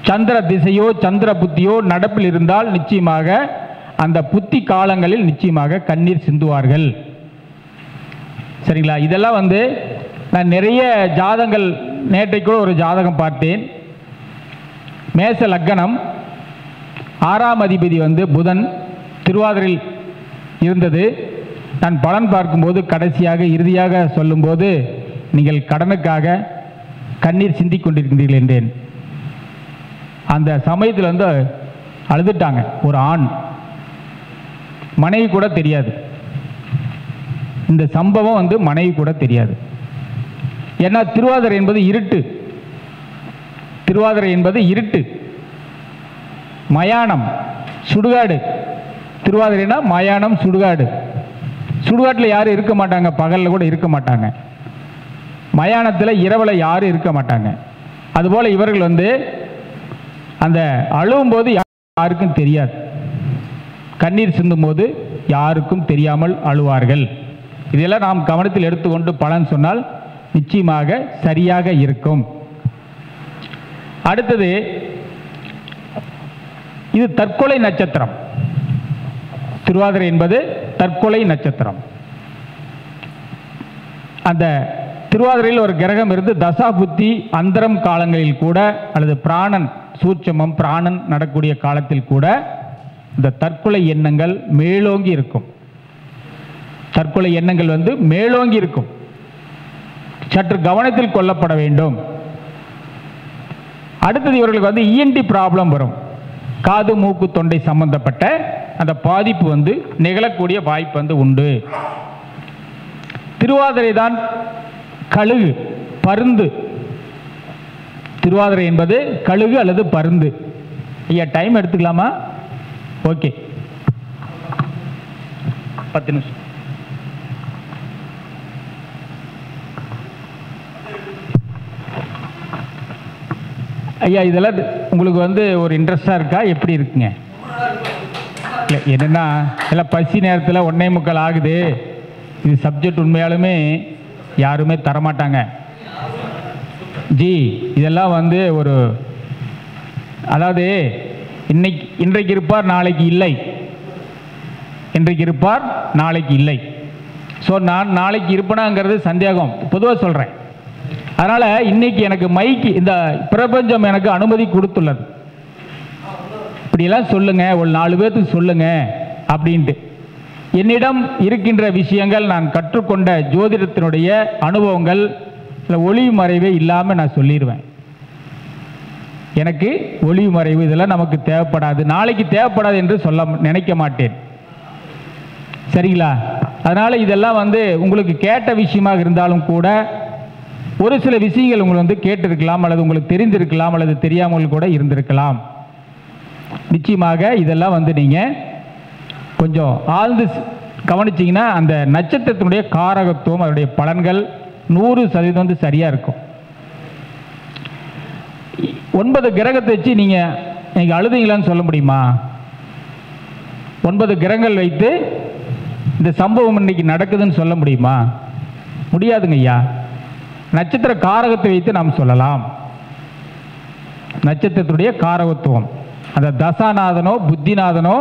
சந்திர திசையோ சந்திர புத்தியோ நடப்பில் இருந்தால் நிச்சயமாக அந்த புத்தி காலங்களில் நிச்சயமாக கண்ணீர் சிந்துவார்கள். சரிங்களா? இதெல்லாம் நான் நிறைய ஜாதகங்கள், நேற்றைக்கு கூட ஒரு ஜாதகம் பார்த்தேன். மேச லக்னம், 6ஆம் அதிபதி புதன் திருவாதிரையில் இருந்தது. நான் பலன் பார்க்கும்போது கடைசியாக இறுதியாக சொல்லும்போது, நீங்கள் கடனுக்காக கண்ணீர் சிந்திக் கொண்டிருக்கின்றீர்கள் என்றேன். அந்த சமயத்தில் அழுதுட்டாங்க. ஒரு ஆண், மனைவி கூட தெரியாது. இந்த சம்பவம் மனைவி கூட தெரியாது. ஏன்னா திருவாதிரை என்பது இருட்டு. திருவாதிரை என்பது இருட்டு, மயானம், சுடுகாடு. திருவாதிரைனா மயானம், சுடுகாடு. சுடுகாட்டில் யாரும் இருக்க மாட்டாங்க, பகலில் கூட இருக்க மாட்டாங்க. மயானத்தில் இரவில் யாரும் இருக்க மாட்டாங்க. அதுபோல் இவர்கள் அந்த அழுவும் போது யாருக்கும் தெரியாது, கண்ணீர் சிந்தும் போது யாருக்கும் தெரியாமல் அழுவார்கள். இதெல்லாம் நாம் கவனத்தில் எடுத்துக்கொண்டு பலன் சொன்னால் நிச்சயமாக சரியாக இருக்கும். அடுத்தது, இது தற்கொலை நட்சத்திரம். திருவாதிரை என்பது தற்கொலை நட்சத்திரம். அந்த திருவாதிரையில் ஒரு கிரகம் இருந்து தசா புத்தி அந்தரம் காலங்களில் கூட, அல்லது பிராணன் சூட்சமம் பிராணன் நடக்கூடிய காலத்தில் கூட இந்த தற்கொலை எண்ணங்கள் மேலோங்கி இருக்கும். தற்கொலை எண்ணங்கள் மேலோங்கி இருக்கும். சற்று கவனத்தில் கொள்ளப்பட வேண்டும். அடுத்தது, இவர்களுக்கு இஎன்டி ப்ராப்ளம் வரும். காது மூக்கு தொண்டை சம்பந்தப்பட்ட அந்த பாதிப்பு நிகழக்கூடிய வாய்ப்பு உண்டு. திருவாதிரை தான் கழுகு, பருந்து. திருவாதிரை என்பது கழுகு அல்லது பருந்து. ஐயா, டைம் எடுத்துக்கலாமா? ஓகே, 10 நிமிஷம். ஐயா, இதெல்லாம் உங்களுக்கு ஒரு இன்ட்ரெஸ்டாக இருக்கா, எப்படி இருக்குங்க? இல்லை, என்னென்னா எல்லாம் பசி நேரத்தில் 1:45 ஆகுது. இது சப்ஜெக்ட் உண்மையாலுமே யாருமே தரமாட்டாங்க ஜி. இதெல்லாம் ஒரு, அதாவது இன்றைக்கு இருப்பார் நாளைக்கு இல்லை, இன்றைக்கு இருப்பார் நாளைக்கு இல்லை. ஸோ நான் நாளைக்கு இருப்பேனாங்கிறது சந்தேகம், பொதுவாக சொல்கிறேன். அதனால் இன்னைக்கு எனக்கு மைக்கு, இந்த பிரபஞ்சம் எனக்கு அனுமதி கொடுத்துள்ளது. இப்படியெல்லாம் சொல்லுங்க, ஒரு 4 பேர்த்துக்கு சொல்லுங்க அப்படின்ட்டு. என்னிடம் இருக்கின்ற விஷயங்கள், நான் கற்றுக்கொண்ட ஜோதிடத்தினுடைய அனுபவங்கள், ஒளிவு மறைவே இல்லாமல் நான் சொல்லிடுவேன். எனக்கு ஒளிவு மறைவு இதெல்லாம் நமக்கு தேவைப்படாது, நாளைக்கு தேவைப்படாது என்று சொல்ல நினைக்க மாட்டேன். சரிங்களா? அதனால் இதெல்லாம் உங்களுக்கு கேட்ட விஷயமாக இருந்தாலும் கூட ஒரு சில விஷயங்கள் உங்களுக்கு கேட்டிருக்கலாம், அல்லது உங்களுக்கு தெரிந்திருக்கலாம், அல்லது தெரியாமல் கூட இருந்திருக்கலாம். நிச்சயமாக இதெல்லாம் நீங்கள் கொஞ்சம் ஆழ்ந்து கவனிச்சிங்கன்னா அந்த நட்சத்திரத்தினுடைய காரகத்துவம், அதனுடைய பலன்கள் 100% சரியாக இருக்கும். 9 கிரகத்தை வச்சு நீங்கள் அழுதீங்களான்னு சொல்ல முடியுமா? 9 கிரகங்கள் வைத்து இந்த சம்பவம் இன்னைக்கு நடக்குதுன்னு சொல்ல முடியுமா? முடியாதுங்க ஐயா. நட்சத்திர காரகத்தை வைத்து நாம் சொல்லலாம். நட்சத்திரத்துடைய காரகத்துவம், அந்த தசாநாதனோ புத்திநாதனோ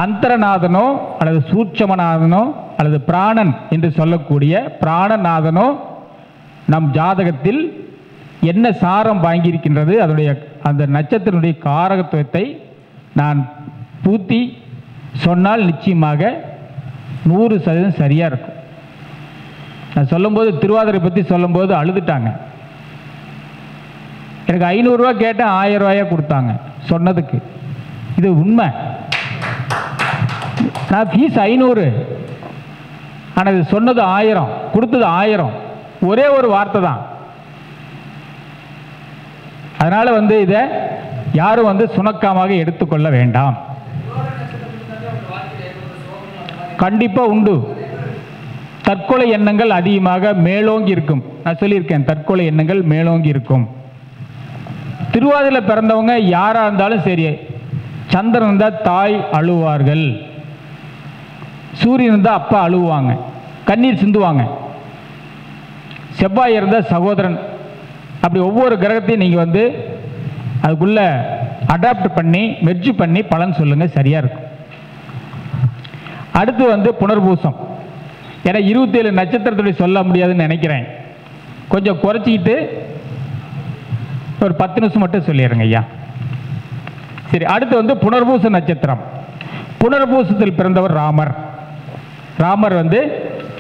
அந்தரநாதனோ அல்லது சூட்சமநாதனோ அல்லது பிராணன் என்று சொல்லக்கூடிய பிராணநாதனோ நம் ஜாதகத்தில் என்ன சாரம் வாங்கியிருக்கின்றது, அதனுடைய அந்த நட்சத்திரனுடைய காரகத்துவத்தை நான் பூத்தி சொன்னால் நிச்சயமாக 100% சரியாக இருக்கும். நான் சொல்லும்போது திருவாதிரை பற்றி சொல்லும்போது அழுதுட்டாங்க. எனக்கு 500 ரூபா கேட்டேன், 1000 ரூபாயா கொடுத்தாங்க சொன்னதுக்கு. இது உண்மை. நான் ஃபீஸ் 500, ஆனால் இது சொன்னது 1000, கொடுத்தது 1000. ஒரே ஒரு வார்த்தை தான். அதனால் இதை யாரும் சுணக்கமாக எடுத்துக்கொள்ள வேண்டாம். கண்டிப்பாக உண்டு. தற்கொலை எண்ணங்கள் அதிகமாக மேலோங்கி இருக்கும். நான் சொல்லியிருக்கேன், தற்கொலை எண்ணங்கள் மேலோங்கி இருக்கும். திருவாதிரையில் பிறந்தவங்க யாராக இருந்தாலும் சரி, சந்திரன் இருந்தால் தாய் அழுவார்கள், சூரியன் இருந்தால் அப்பா அழுவாங்க, கண்ணீர் சிந்துவாங்க. செவ்வாய் இருந்தால் சகோதரன். அப்படி ஒவ்வொரு கிரகத்தையும் நீங்கள் அதுக்குள்ளே அடாப்ட் பண்ணி மெர்ஜ் பண்ணி பலன் சொல்லுங்கள், சரியாக இருக்கும். அடுத்து புனர்பூசம். ஏன்னா 27 நட்சத்திரத்துடைய சொல்ல முடியாதுன்னு நினைக்கிறேன். கொஞ்சம் குறைச்சிக்கிட்டு ஒரு 10 நிமிஷம் மட்டும் சொல்லிடுறேங்க ஐயா. சரி, அடுத்து புனர்பூச நட்சத்திரம். புனர்பூசத்தில் பிறந்தவர் ராமர். ராமர்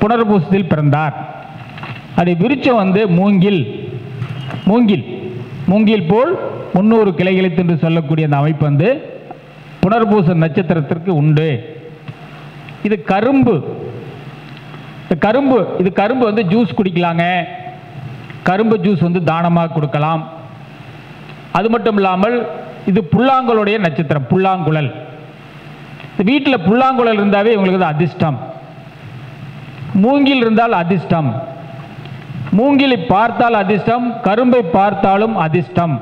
புனர்பூசத்தில் பிறந்தார். அது விருட்சம் மூங்கில். மூங்கில் மூங்கில் போல் 300 கிளைகளை என்று சொல்லக்கூடிய அந்த அமைப்பு புனர்பூச நட்சத்திரத்திற்கு உண்டு. இது கரும்பு. இது கரும்பு ஜூஸ் குடிக்கலாங்க. கரும்பு ஜூஸ் தானமாக கொடுக்கலாம். அது மட்டும் இல்லாமல் இது புல்லாங்குழலுடைய நட்சத்திரம். புல்லாங்குழல். வீட்டில் புல்லாங்குழல் இருந்தாவே இவங்களுக்கு அதிர்ஷ்டம். மூங்கில் இருந்தால் அதிர்ஷ்டம். மூங்கிலை பார்த்தால் அதிர்ஷ்டம், கரும்பை பார்த்தாலும் அதிர்ஷ்டம்.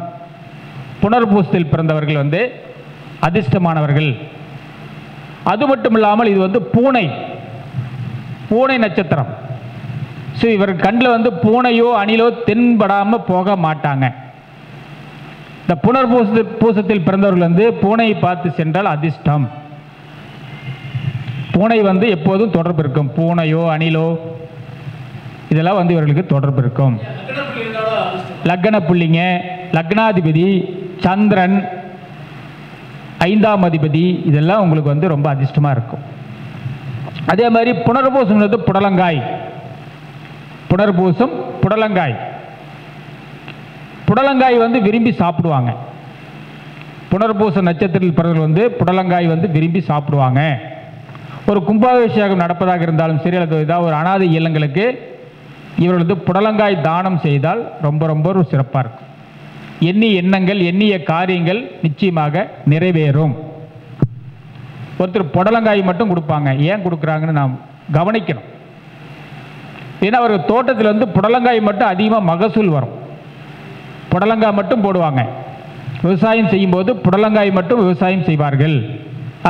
புனர்பூசத்தில் பிறந்தவர்கள் அதிர்ஷ்டமானவர்கள். அது மட்டும் இல்லாமல் இது பூனை. பூனை நட்சத்திரம். ஸோ இவர் கண்ணில் பூனையோ அணிலோ தென்படாமல் போக மாட்டாங்க. இந்த புனர்பூசத்தில் பிறந்தவர்கள் பூனையை பார்த்து சென்றால் அதிர்ஷ்டம். பூனை எப்போதும் தொடர்பு இருக்கும். பூனையோ அணிலோ இதெல்லாம் இவர்களுக்கு தொடர்பு இருக்கும். லக்ன புள்ளிங்க, லக்னாதிபதி, சந்திரன், 5ஆம் அதிபதி, இதெல்லாம் உங்களுக்கு ரொம்ப அதிர்ஷ்டமாக இருக்கும். அதே மாதிரி புனர்பூசம் புடலங்காய். புனர்பூசம் புடலங்காய். புடலங்காய் விரும்பி சாப்பிடுவாங்க. புனர்பூச நட்சத்திரத்தில் பிறகு புடலங்காய் விரும்பி சாப்பிடுவாங்க. ஒரு கும்பாபிஷேகம் நடப்பதாக இருந்தாலும் சரி, அல்லது ஏதாவது ஒரு அனாதை இல்லங்களுக்கு இவர்கள் புடலங்காய் தானம் செய்தால் ரொம்ப ரொம்ப ஒரு சிறப்பாக இருக்கும். எண்ணிய எண்ணங்கள், எண்ணிய காரியங்கள் நிச்சயமாக நிறைவேறும். ஒருத்தர் புடலங்காய் மட்டும் கொடுப்பாங்க. ஏன் கொடுக்குறாங்கன்னு நாம் கவனிக்கணும். ஏன்னா அவர் தோட்டத்தில் புடலங்காய் மட்டும் அதிகமாக மகசூல் வரும். புடலங்காய் மட்டும் போடுவாங்க. விவசாயம் செய்யும்போது புடலங்காய் மட்டும் விவசாயம் செய்வார்கள்.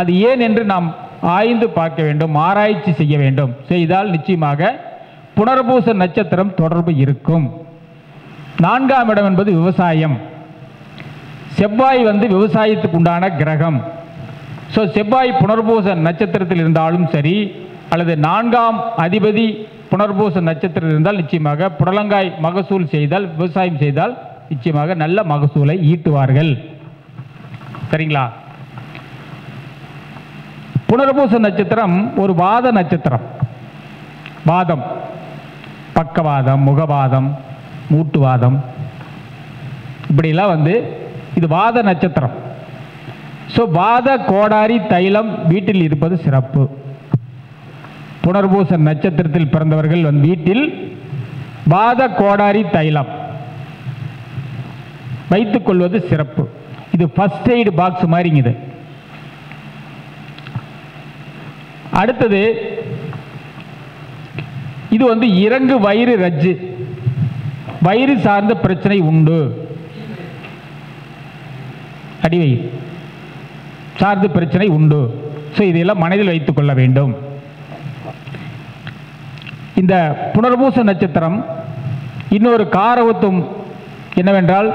அது ஏன் என்று நாம் ஆய்ந்து பார்க்க வேண்டும், ஆராய்ச்சி செய்ய வேண்டும். செய்தால் நிச்சயமாக புனர்பூச நட்சத்திரம் தொடர்பு இருக்கும். 4ஆம் இடம் என்பது விவசாயம். செவ்வாய் விவசாயத்துக்கு உண்டான கிரகம். ஸோ செவ்வாய் புனர்பூச நட்சத்திரத்தில் இருந்தாலும் சரி, அல்லது 4ஆம் அதிபதி புனர்பூச நட்சத்திரத்தில் இருந்தால் நிச்சயமாக புடலங்காய் மகசூல் செய்தால், விவசாயம் செய்தால் நிச்சயமாக நல்ல மகசூலை ஈட்டுவார்கள். சரிங்களா? புனர்பூச நட்சத்திரம் ஒரு வாத நட்சத்திரம். வாதம், பக்கவாதம், முகவாதம், மூட்டுவாதம், இப்படிலாம் இது வாத நட்சத்திரம். ஸோ வாத கோடாரி தைலம் வீட்டில் இருப்பது சிறப்பு. புனர்பூச நட்சத்திரத்தில் பிறந்தவர்கள் வீட்டில் வாத கோடாரி தைலம் வைத்துக் கொள்வது சிறப்பு. இது ஃபர்ஸ்ட் எய்டு பாக்ஸ் மாதிரிங்குது. அடுத்தது இது இறங்கு வயிறு ரஜ்ஜு. வயிறு சார்ந்த பிரச்சனை உண்டு. அடிவயிறு சார்ந்த பிரச்சனை உண்டு. ஸோ இதையெல்லாம் மனதில் வைத்துக் கொள்ள வேண்டும். இந்த புனர்பூச நட்சத்திரம் இன்னொரு காரகத்துவம் என்னவென்றால்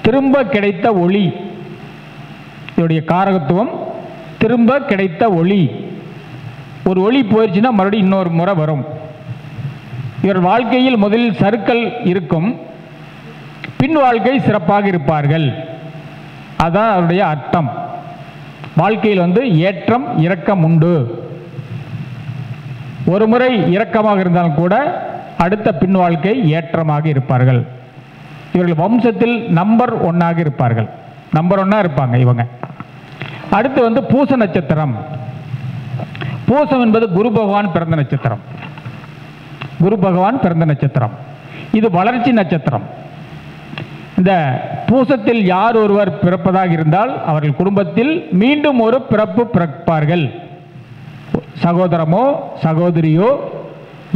திரும்ப கிடைத்த ஒளி. இதோடைய காரகத்துவம் திரும்ப கிடைத்த ஒளி. ஒரு ஒளி போயிடுச்சுன்னா மறுபடியும் இன்னொரு முறை வரும். இவர் வாழ்க்கையில் முதலில் சறுக்கல் இருக்கும், பின் வாழ்க்கை சிறப்பாக இருப்பார்கள். அதான் அவருடைய அர்த்தம். வாழ்க்கையில் வந்து ஏற்றம் இறக்கம் உண்டு. ஒரு முறை இறக்கமாக இருந்தாலும் கூட அடுத்த பின் வாழ்க்கை ஏற்றமாக இருப்பார்கள். இவர்கள் வம்சத்தில் நம்பர் 1 இருப்பார்கள். நம்பர் 1 இருப்பாங்க இவங்க. அடுத்து வந்து பூச நட்சத்திரம். பூசம் என்பது குரு பகவான் பிறந்த நட்சத்திரம். குரு பகவான் பிறந்த நட்சத்திரம். இது வளர்ச்சி நட்சத்திரம். இந்த பூசத்தில் யார் ஒருவர் பிறப்பதாக இருந்தால் அவர்கள் குடும்பத்தில் மீண்டும் ஒரு பிறப்பு பிறப்பார்கள். சகோதரமோ சகோதரியோ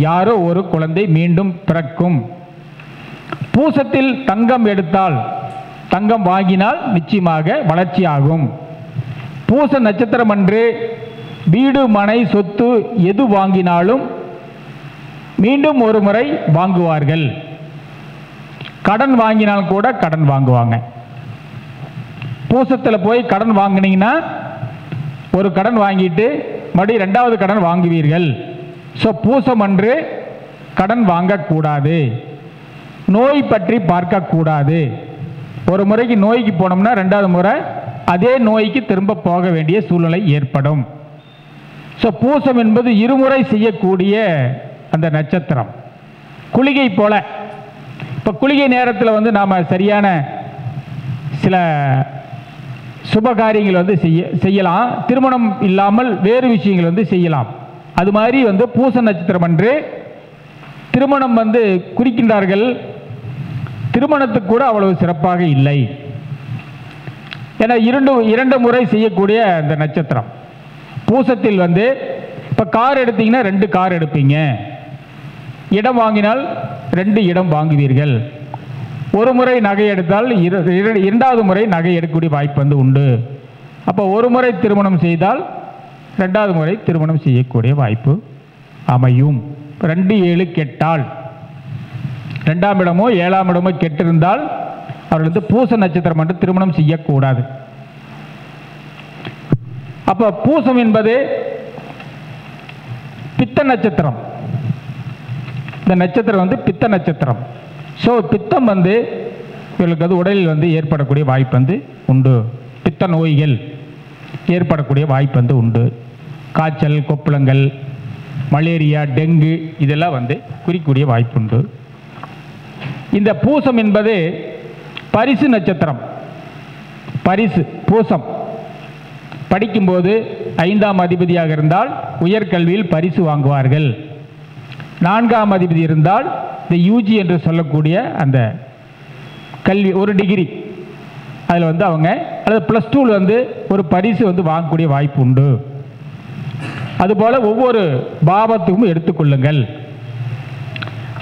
யாரோ ஒரு குழந்தை மீண்டும் பிறக்கும். பூசத்தில் தங்கம் எடுத்தால், தங்கம் வாங்கினால் நிச்சயமாக வளர்ச்சி ஆகும். பூச நட்சத்திரம் அன்று வீடு மனை சொத்து எது வாங்கினாலும் மீண்டும் ஒரு முறை வாங்குவார்கள். கடன் வாங்கினால் கூட கடன் வாங்குவாங்க. பூசத்தில் போய் கடன் வாங்கினீங்கன்னா ஒரு கடன் வாங்கிட்டு மறுபடியும் 2வது கடன் வாங்குவீர்கள். ஸோ பூசம் அன்று கடன் வாங்கக்கூடாது. நோய் பற்றி பார்க்கக்கூடாது. ஒரு முறைக்கு நோய்க்கு போனோம்னா 2வது முறை அதே நோய்க்கு திரும்ப போக வேண்டிய சூழ்நிலை ஏற்படும். ஸோ பூசம் என்பது இருமுறை செய்யக்கூடிய அந்த நட்சத்திரம். குளிகை போல. இப்போ குளிகை நேரத்தில் வந்து நாம் சரியான சில சுபகாரியங்கள் வந்து செய்யலாம். திருமணம் இல்லாமல் வேறு விஷயங்கள் வந்து செய்யலாம். அது மாதிரி வந்து பூச நட்சத்திரம் அன்று திருமணம் வந்து குறிக்கின்றார்கள். திருமணத்துக்கு கூட அவ்வளவு சிறப்பாக இல்லை. ஏன்னா இரண்டு முறை செய்யக்கூடிய அந்த நட்சத்திரம். பூசத்தில் வந்து இப்போ கார் எடுத்தீங்கன்னா 2 கார் எடுப்பீங்க. இடம் வாங்கினால் 2 இடம் வாங்குவீர்கள். ஒரு முறை நகை எடுத்தால் 2வது முறை நகை எடுக்கக்கூடிய வாய்ப்பு வந்து உண்டு. அப்போ ஒரு முறை திருமணம் செய்தால் 2வது முறை திருமணம் செய்யக்கூடிய வாய்ப்பு அமையும். 2 7 கெட்டால், 2ஆம் இடமோ 7ஆம் இடமோ கெட்டிருந்தால் அவர்கள் வந்து பூச நட்சத்திரம் என்று திருமணம் செய்யக்கூடாது. அப்போ பூசம் என்பது பித்த நட்சத்திரம். இந்த நட்சத்திரம் வந்து பித்த நட்சத்திரம். ஸோ பித்தம் வந்து இவர்களுக்கு அது உடலில் வந்து ஏற்படக்கூடிய வாய்ப்பு வந்து உண்டு. பித்த நோய்கள் ஏற்படக்கூடிய வாய்ப்பு வந்து உண்டு. காய்ச்சல், கொப்பளங்கள், மலேரியா, டெங்கு இதெல்லாம் வந்து குறிக்கக்கூடிய வாய்ப்பு உண்டு. இந்த பூசம் என்பது பரிசு நட்சத்திரம். பரிசு பூசம் படிக்கும்போது 5ஆம் அதிபதியாக இருந்தால் உயர்கல்வியில் பரிசு வாங்குவார்கள். 4ஆம் அதிபதி இருந்தால் இந்த யூஜி என்று சொல்லக்கூடிய அந்த கல்வி, ஒரு டிகிரி அதில் வந்து அவங்க அல்லது +2 வந்து ஒரு பரிசு வந்து வாங்கக்கூடிய வாய்ப்பு உண்டு. அதுபோல் ஒவ்வொரு பாவத்துக்கும் எடுத்துக்கொள்ளுங்கள்.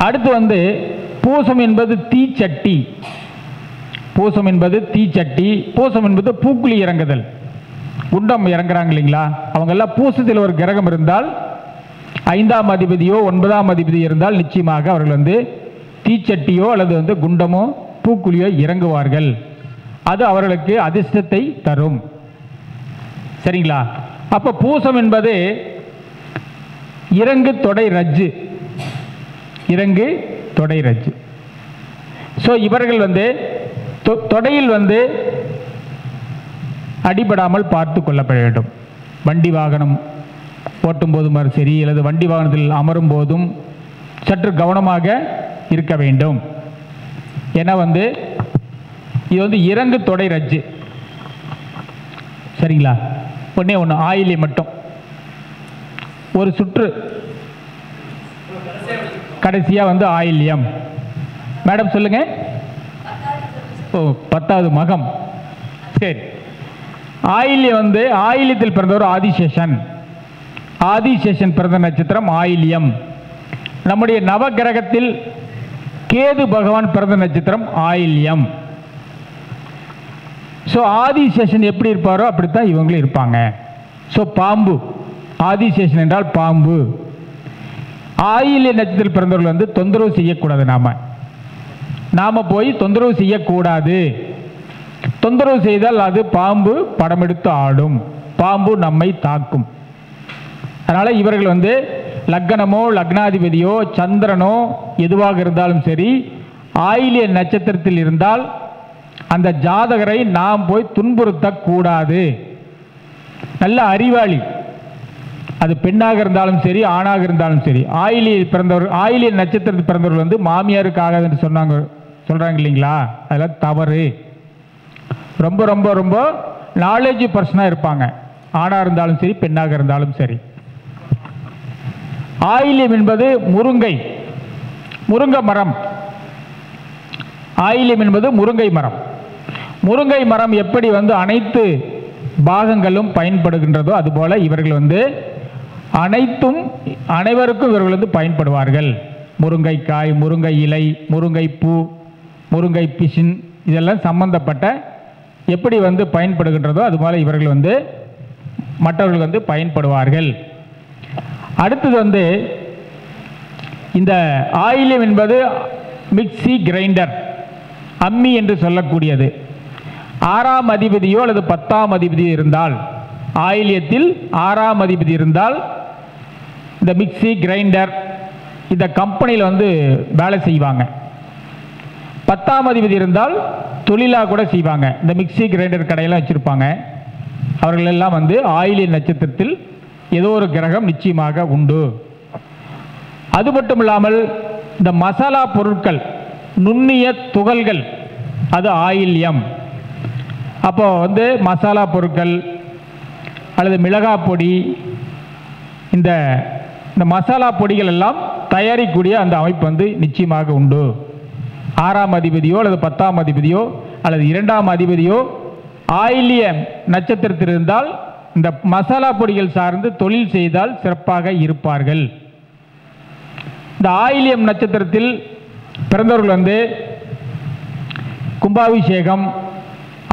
அடுத்து வந்து பூசம் என்பது தீச்சட்டி. பூசம் என்பது தீச்சட்டி. பூசம் என்பது பூக்குழி இறங்குதல். குண்டம் இறங்குறாங்க இல்லைங்களா, அவங்கெல்லாம் பூசத்தில் ஒரு கிரகம் இருந்தால் 5ஆம் அதிபதியோ 9ஆம் அதிபதி இருந்தால் நிச்சயமாக அவர்கள் வந்து தீச்சட்டியோ அல்லது வந்து குண்டமோ பூக்குழியோ இறங்குவார்கள். அது அவர்களுக்கு அதிர்ஷ்டத்தை தரும். சரிங்களா? அப்போ பூசம் என்பது இறங்கு தொடை ரஜ்ஜு. இறங்கு தொடை ரஜ்ஜு. ஸோ இவர்கள் வந்து தொடையில் வந்து அடிபடாமல் பார்த்து கொள்ளப்பட வேண்டும். வண்டி வாகனம் ஓட்டும் போதும் சரி, அல்லது வண்டி வாகனத்தில் அமரும் போதும் சற்று கவனமாக இருக்க வேண்டும். ஏன்னா வந்து இது வந்து இறங்கு தொடை ரஜ்ஜு. சரிங்களா? ஒன்று ஆயிலே மட்டும் ஒரு சுற்று கடைசியாக வந்து ஆயில்யம். மேடம் சொல்லுங்க. ஓ, 10வது மகம். சரி, ஆயில்யம் வந்து ஆயில்யத்தில் பிறந்தவர் ஆதிசேஷன். ஆதிசேஷன் பிறந்த நட்சத்திரம் ஆயில்யம். நம்முடைய நவகிரகத்தில் கேது பகவான் பிறந்த நட்சத்திரம் ஆயில்யம். ஸோ ஆதிசேஷன் எப்படி இருப்பாரோ அப்படித்தான் இவங்களும் இருப்பாங்க. ஸோ பாம்பு, ஆதிசேஷன் என்றால் பாம்பு. ஆயில்ய நட்சத்திரத்தில் பிறந்தவர்கள் வந்து தொந்தரவு செய்யக்கூடாது. நாம போய் தொந்தரவு செய்யக்கூடாது. தொந்தரவு செய்தால் அது பாம்பு படம் எடுத்து ஆடும். பாம்பு நம்மை தாக்கும். அதனால இவர்கள் வந்து லக்னமோ லக்னாதிபதியோ சந்திரனோ எதுவாக இருந்தாலும் சரி, ஆயில்ய நட்சத்திரத்தில் இருந்தால் அந்த ஜாதகரை நாம் போய் துன்புறுத்தக்கூடாது. நல்ல அறிவாளி, அது பெண்ணாக இருந்தாலும் சரி ஆணாக இருந்தாலும் சரி. ஆயிலியில் பிறந்தவர், ஆயிலிய நட்சத்திரத்தில் பிறந்தவர்கள் வந்து மாமியாருக்கு ஆகாதுன்னு சொல்றாங்க இல்லைங்களா, அதெல்லாம் தவறு. ரொம்ப ரொம்ப ரொம்ப நாலேஜ் பர்சனாக இருப்பாங்க, ஆணாக இருந்தாலும் சரி பெண்ணாக இருந்தாலும் சரி. ஆயில்யம் என்பது முருங்கை மரம். ஆயில்யம் என்பது முருங்கை மரம். முருங்கை மரம் எப்படி வந்து அனைத்து பாகங்களும் பயன்படுகின்றதோ அதுபோல இவர்கள் வந்து அனைவருக்கும் இவர்கள் வந்து பயன்படுவார்கள். முருங்கைக்காய், முருங்கை இலை, முருங்கை பூ, முருங்கை பிசின், இதெல்லாம் சம்பந்தப்பட்ட எப்படி வந்து பயன்படுகின்றதோ அதுபோல இவர்கள் வந்து மற்றவர்கள் வந்து பயன்படுவார்கள். அடுத்தது வந்து இந்த ஆயில்யம் என்பது மிக்சி கிரைண்டர், அம்மி என்று சொல்லக்கூடியது. 6ஆம் அதிபதியோ அல்லது 10ஆம் அதிபதியோ இருந்தால், ஆயில்யத்தில் 6ஆம் அதிபதி இருந்தால் இந்த மிக்சி கிரைண்டர் இந்த கம்பெனியில் வந்து வேலை செய்வாங்க. 10ஆம் அதிபதி இருந்தால் தொழிலாக கூட செய்வாங்க. இந்த மிக்சி கிரைண்டர் கடையெல்லாம் வச்சுருப்பாங்க. அவர்கள் எல்லாம் வந்து ஆயில்ய நட்சத்திரத்தில் ஏதோ ஒரு கிரகம் நிச்சயமாக உண்டு. அது மட்டும் இல்லாமல் இந்த மசாலா பொருட்கள், நுண்ணிய துகள்கள், அது ஆயில்யம். அப்போ வந்து மசாலா பொருட்கள் அல்லது மிளகாய் பொடி, இந்த மசாலா பொடிகள் எல்லாம் தயாரிக்கக்கூடிய அந்த அமைப்பு வந்து நிச்சயமாக உண்டு. 6ஆம் அதிபதியோ அல்லது 10ஆம் அதிபதியோ அல்லது 2ஆம் அதிபதியோ ஆயில்ய நட்சத்திரத்தில் இருந்தால் இந்த மசாலா பொடிகள் சார்ந்து தொழில் செய்தால் சிறப்பாக இருப்பார்கள். இந்த ஆயில்யம் நட்சத்திரத்தில் பிறந்தவர்கள் வந்து கும்பாபிஷேகம்,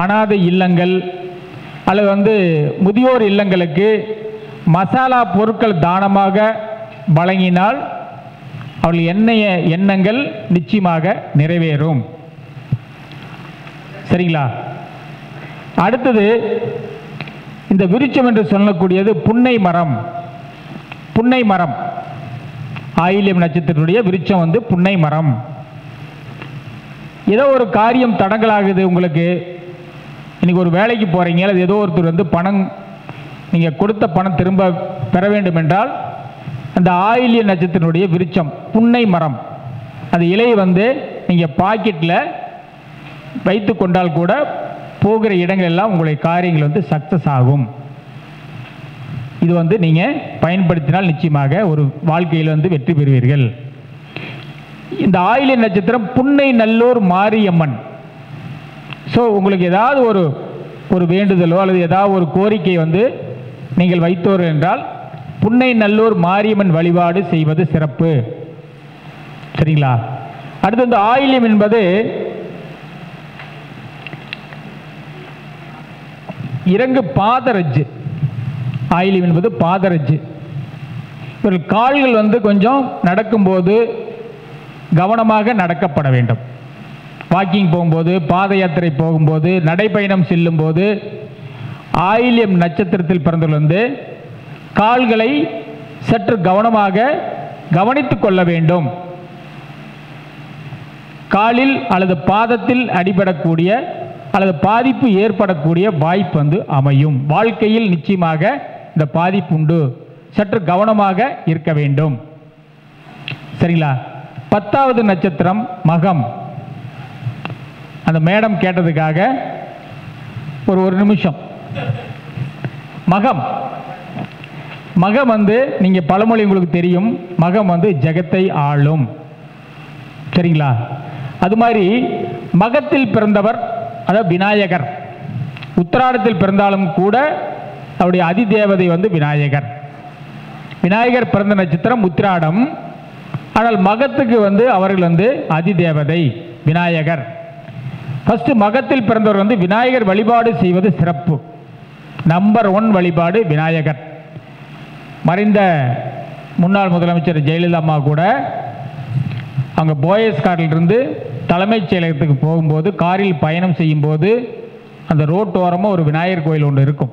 அனாதை இல்லங்கள் அல்லது வந்து முதியோர் இல்லங்களுக்கு மசாலா பொருட்கள் தானமாக வழங்கினால் அவர்கள் எண்ணங்கள் நிச்சயமாக நிறைவேறும். சரிங்களா? அடுத்தது இந்த விருட்சம் என்று சொல்லக்கூடியது புன்னை மரம். ஆயில்யம் நட்சத்திரத்துடைய விருட்சம் வந்து புன்னை மரம். ஏதோ ஒரு காரியம் தடங்கலாகுது உங்களுக்கு, இன்னைக்கு ஒரு வேலைக்கு போறீங்க, அல்லது ஏதோ ஒருத்தர் வந்து பணம், நீங்கள் கொடுத்த பணம் திரும்ப பெற வேண்டும் என்றால் அந்த ஆயில்ய நட்சத்திரத்துடைய விருட்சம் புன்னை மரம், அந்த இலையை வந்து நீங்கள் பாக்கெட்டில் வைத்து கொண்டால் கூட போகிற இடங்கள் எல்லாம் உங்களுடைய காரியங்கள் வந்து சக்சஸ் ஆகும். இது வந்து நீங்கள் பயன்படுத்தினால் நிச்சயமாக ஒரு வாழ்க்கையில் வந்து வெற்றி பெறுவீர்கள். இந்த ஆயில்ய நட்சத்திரம் புன்னை நல்லூர் மாரியம்மன். ஸோ உங்களுக்கு ஏதாவது ஒரு வேண்டுதலோ அல்லது ஏதாவது ஒரு கோரிக்கை வந்து நீங்கள் வைத்தோர் என்றால் புன்னை நல்லூர் மாரியம்மன் வழிபாடு செய்வது சிறப்பு. சரிங்களா? அடுத்து இந்த ஆயில்யம் என்பது இறங்கு பாதரஜ். ஆயில்யம் என்பது பாதரஜ். இவர்கள் கால்கள் வந்து கொஞ்சம் நடக்கும்போது கவனமாக நடக்கப்பட வேண்டும். வாக்கிங் போகும்போது, பாத யாத்திரை போகும்போது, நடைப்பயணம் செல்லும் போது ஆயில்யம் நட்சத்திரத்தில் பிறந்தவர்கள் வந்து கால்களை சற்று கவனமாக கவனித்துக் கொள்ள வேண்டும். காலில் அல்லது பாதத்தில் அடிபடக்கூடிய அல்லது பாதிப்பு ஏற்படக்கூடிய வாய்ப்பு வந்து அமையும். வாழ்க்கையில் நிச்சயமாக இந்த பாதிப்பு உண்டு. சற்று கவனமாக இருக்க வேண்டும். சரிங்களா? 10வது நட்சத்திரம் மகம். அந்த மேடம் கேட்டதுக்காக ஒரு நிமிஷம். மகம் வந்து நீங்க பழமொழி உங்களுக்கு தெரியும், மகம் வந்து ஜெகத்தை ஆளும். சரிங்களா? அது மாதிரி மகத்தில் பிறந்தவர் அதாவது விநாயகர். உத்திராடத்தில் பிறந்தாலும் கூட அவருடைய அதிதேவதை வந்து விநாயகர். விநாயகர் பிறந்த நட்சத்திரம் உத்திராடம். ஆனால் மகத்துக்கு வந்து அவர்கள் வந்து அதிதேவதை விநாயகர். ஃபர்ஸ்ட் மகத்தில் பிறந்தவர் வந்து விநாயகர் வழிபாடு செய்வது சிறப்பு. நம்பர் 1 வழிபாடு விநாயகர். மறைந்த முன்னாள் முதலமைச்சர் ஜெயலலிதா அம்மா கூட அங்கே போயஸ் காரிலிருந்து தலைமைச் செயலகத்துக்கு போகும்போது காரில் பயணம் செய்யும்போது அந்த ரோட்டோரமாக ஒரு விநாயகர் கோயில் ஒன்று இருக்கும்.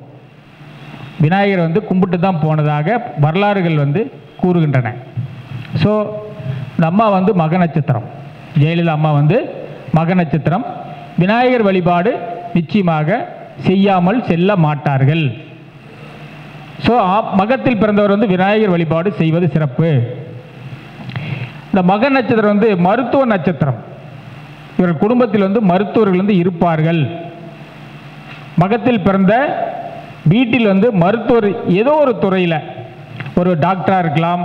விநாயகர் வந்து கும்பிட்டு தான் போனதாக வரலாறுகள் வந்து கூறுகின்றன. ஸோ இந்த அம்மா வந்து மக நட்சத்திரம், ஜெயலலிதா அம்மா வந்து மக நட்சத்திரம். விநாயகர் வழிபாடு நிச்சயமாக செய்யாமல் செல்ல மாட்டார்கள். ஸோ மகத்தில் பிறந்தவர் வந்து விநாயகர் வழிபாடு செய்வது சிறப்பு. இந்த மக நட்சத்திரம் வந்து மருத்துவ நட்சத்திரம். இவர்கள் குடும்பத்தில் வந்து மருத்துவர்கள் வந்து இருப்பார்கள். மகத்தில் பிறந்த வீட்டில் வந்து மருத்துவர் ஏதோ ஒரு துறையில் ஒரு டாக்டராக இருக்கலாம்,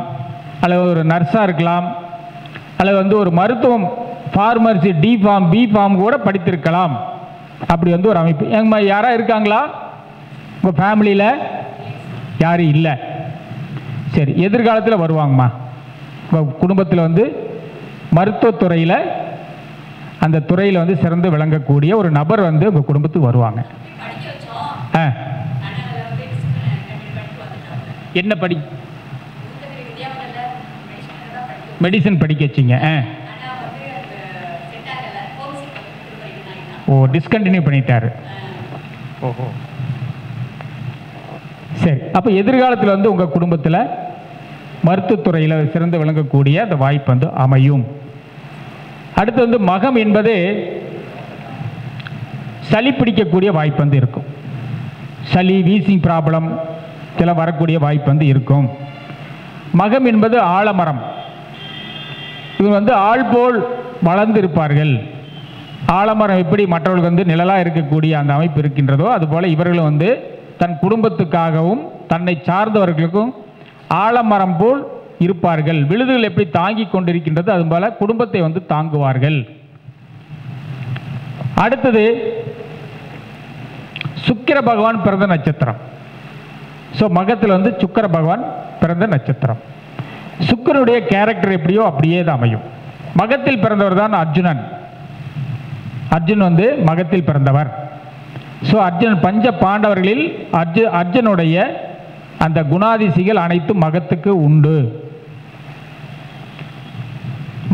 அல்லது ஒரு நர்ஸாக இருக்கலாம், அல்லது வந்து ஒரு மருத்துவம் pharmacy D pharm B pharm கூட படித்திருக்கலாம். அப்படி வந்து ஒரு அமைப்பு. எங்க யாராக இருக்காங்களா உங்கள் ஃபேமிலியில்? யாரும் இல்லை. சரி, எதிர்காலத்தில் வருவாங்கம்மா. உங்கள் குடும்பத்தில் வந்து மருத்துவத்துறையில் அந்த துறையில் வந்து சிறந்து விளங்கக்கூடிய ஒரு நபர் வந்து உங்கள் குடும்பத்துக்கு வருவாங்க. என்ன படி? மெடிசன் படிக்க வச்சிங்க. ஓ, டிஸ்கண்டினியூ பண்ணிட்டாரு. ஓஹோ, சரி. அப்போ எதிர்காலத்தில் வந்து உங்கள் குடும்பத்தில் மருத்துவத்துறையில் சிறந்து விளங்கக்கூடிய அந்த வாய்ப்பு வந்து அமையும். அடுத்து வந்து மகம் என்பது சளி பிடிக்கக்கூடிய வாய்ப்பு வந்து இருக்கும். சளி வீசிங் ப்ராப்ளம் இதெல்லாம் வரக்கூடிய வாய்ப்பு வந்து இருக்கும். மகம் என்பது ஆலமரம். இவங்க வந்து ஆள் போல் வளர்ந்து இருப்பார்கள். ஆலமரம் எப்படி மற்றவர்களுக்கு வந்து நிழலாக இருக்கக்கூடிய அந்த அமைப்பு இருக்கின்றதோ அதுபோல் இவர்களும் வந்து தன் குடும்பத்துக்காகவும் தன்னை சார்ந்தவர்களுக்கும் ஆலமரம் போல் இருப்பார்கள். விழுதுகள் எப்படி தாங்கி கொண்டிருக்கின்றது அதுபோல குடும்பத்தை வந்து தாங்குவார்கள். அடுத்தது சுக்கிர பகவான் பிறந்த நட்சத்திரம். ஸோ மகத்தில் வந்து சுக்கிர பகவான் பிறந்த நட்சத்திரம். சுக்கிரனுடைய கேரக்டர் எப்படியோ அப்படியே தான் அமையும். மகத்தில் பிறந்தவர் தான் அர்ஜுனன். அர்ஜுன் வந்து மகத்தில் பிறந்தவர். ஸோ அர்ஜுனன் பஞ்ச பாண்டவர்களில் அர்ஜுனுடைய அந்த குணாதிசிகள் அனைத்தும் மகத்துக்கு உண்டு.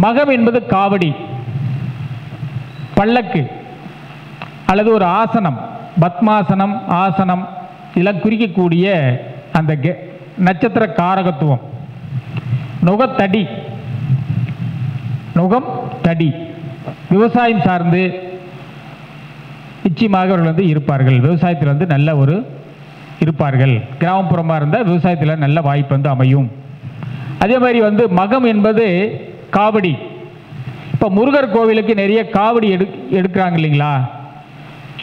மகம் என்பது காவடி, பல்லக்கு அல்லது ஒரு ஆசனம், பத்மாசனம், ஆசனம் இதெல்லாம் குறிக்கக்கூடிய அந்த நட்சத்திர காரகத்துவம். நுகத்தடி, நுகம் தடி, விவசாயம் சார்ந்து நிச்சயமாக அவர்கள் வந்து இருப்பார்கள். விவசாயத்தில் வந்து நல்ல ஒரு இருப்பார்கள். கிராமப்புறமாக இருந்தால் விவசாயத்தில் நல்ல வாய்ப்பு வந்து அமையும். அதே மாதிரி வந்து மகம் என்பது காவடி. இப்போ முருகர் கோவிலுக்கு நிறைய காவடி எடுக்கிறாங்க இல்லைங்களா?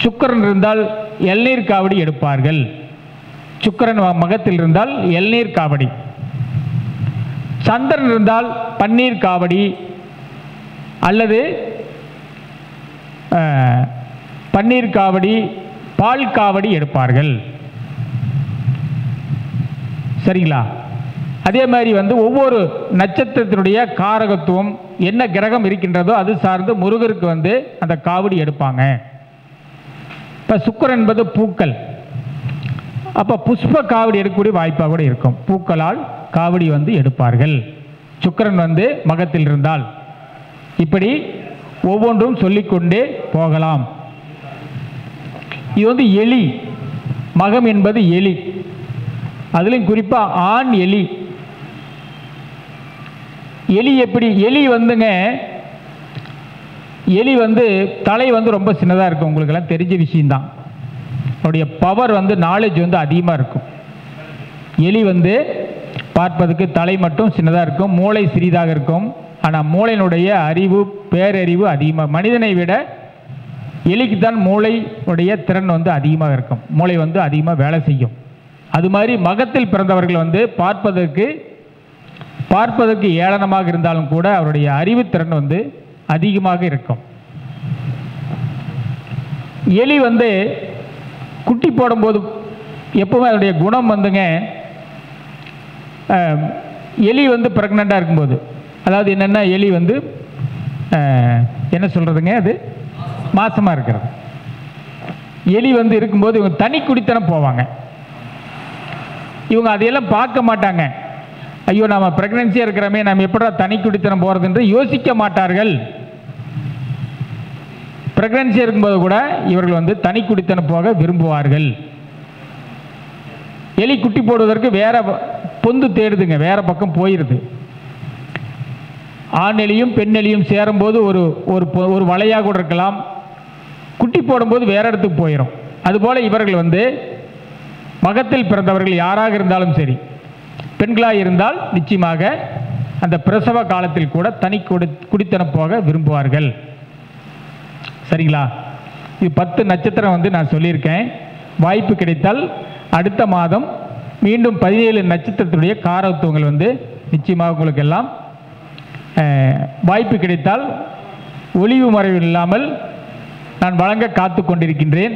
சுக்கிரன் இருந்தால் இளநீர் காவடி எடுப்பார்கள். சுக்கிரன் மகத்தில் இருந்தால் இளநீர் காவடி. சந்திரன் இருந்தால் பன்னீர் காவடி அல்லது பன்னீர் காவடி, பால் காவடி எடுப்பார்கள். சரிங்களா? அதே மாதிரி வந்து ஒவ்வொரு நட்சத்திரத்தினுடைய காரகத்துவம் என்ன கிரகம் இருக்கின்றதோ அது சார்ந்து முருகருக்கு வந்து அந்த காவடி எடுப்பாங்க. இப்போ சுக்கிரன் என்பது பூக்கள். அப்போ புஷ்ப காவடி எடுக்கக்கூடிய வாய்ப்பாக கூட இருக்கும். பூக்களால் காவடி வந்து எடுப்பார்கள் சுக்கிரன் வந்து மகத்தில் இருந்தால். இப்படி ஒவ்வொன்றும் சொல்லிக்கொண்டே போகலாம். இது வந்து எலி. மகம் என்பது எலி. அதுலேயும் குறிப்பாக ஆண் எலி. எலி எப்படி? எலி வந்துங்க, எலி வந்து தலை வந்து ரொம்ப சின்னதாக இருக்கும். உங்களுக்கெல்லாம் தெரிஞ்ச விஷயம்தான். அவருடைய பவர் வந்து நாலேஜ் வந்து அதிகமாக இருக்கும். எலி வந்து பார்ப்பதற்கு தலை மட்டும் சின்னதாக இருக்கும், மூளை சிறிதாக இருக்கும். ஆனால் மூளையினுடைய அறிவு, பேரறிவு அதிகமாக, மனிதனை விட எலிக்கு தான் மூளையுடைய திறன் வந்து அதிகமாக இருக்கும். மூளை வந்து அதிகமாக வேலை செய்யும். அது மாதிரி மகத்தில் பிறந்தவர்கள் வந்து பார்ப்பதற்கு ஏளனமாக இருந்தாலும் கூட அவருடைய அறிவுத்திறன் வந்து அதிகமாக இருக்கும். எலி வந்து குட்டி போடும்போது எப்பவுமே அதனுடைய குணம் வந்துங்க, எலி வந்து ப்ரெக்னெண்ட்டாக இருக்கும்போது, அதாவது என்னென்னா எலி வந்து என்ன சொல்கிறதுங்க, அது மாசமாக இருக்கிறது. எலி வந்து இருக்கும்போது இவங்க தனி குடித்தனம் போவாங்க. இவங்க அதையெல்லாம் பார்க்க மாட்டாங்க. ஐயோ நம்ம ப்ரெக்னன்சியாக இருக்கிறோமே, நம்ம எப்படா தனி குடித்தனம் போகிறது என்று யோசிக்க மாட்டார்கள். ப்ரெக்னன்சியாக இருக்கும்போது கூட இவர்கள் வந்து தனி குடித்தனம் போக விரும்புவார்கள். எலி குட்டி போடுவதற்கு வேற பொந்து தேடுதுங்க, வேற பக்கம் போயிடுது. ஆண் எலியும் பெண் எலியும் சேரும்போது ஒரு வலையாக கூட இருக்கலாம், குட்டி போடும்போது வேற இடத்துக்கு போயிடும். அதுபோல் இவர்கள் வந்து மகத்தில் பிறந்தவர்கள் யாராக இருந்தாலும் சரி, பெண்களாக இருந்தால் நிச்சயமாக அந்த பிரசவ காலத்தில் கூட தனி குடித்தனம் போக விரும்புவார்கள். சரிங்களா? இது 10 நட்சத்திரம் வந்து நான் சொல்லியிருக்கேன். வாய்ப்பு கிடைத்தால் அடுத்த மாதம் மீண்டும் 17 நட்சத்திரத்துடைய காரத்துவங்கள் வந்து நிச்சயமாக உங்களுக்கு எல்லாம் வாய்ப்பு கிடைத்தால் ஒளிவு மறைவு இல்லாமல் நான் வழங்க காத்து கொண்டிருக்கின்றேன்.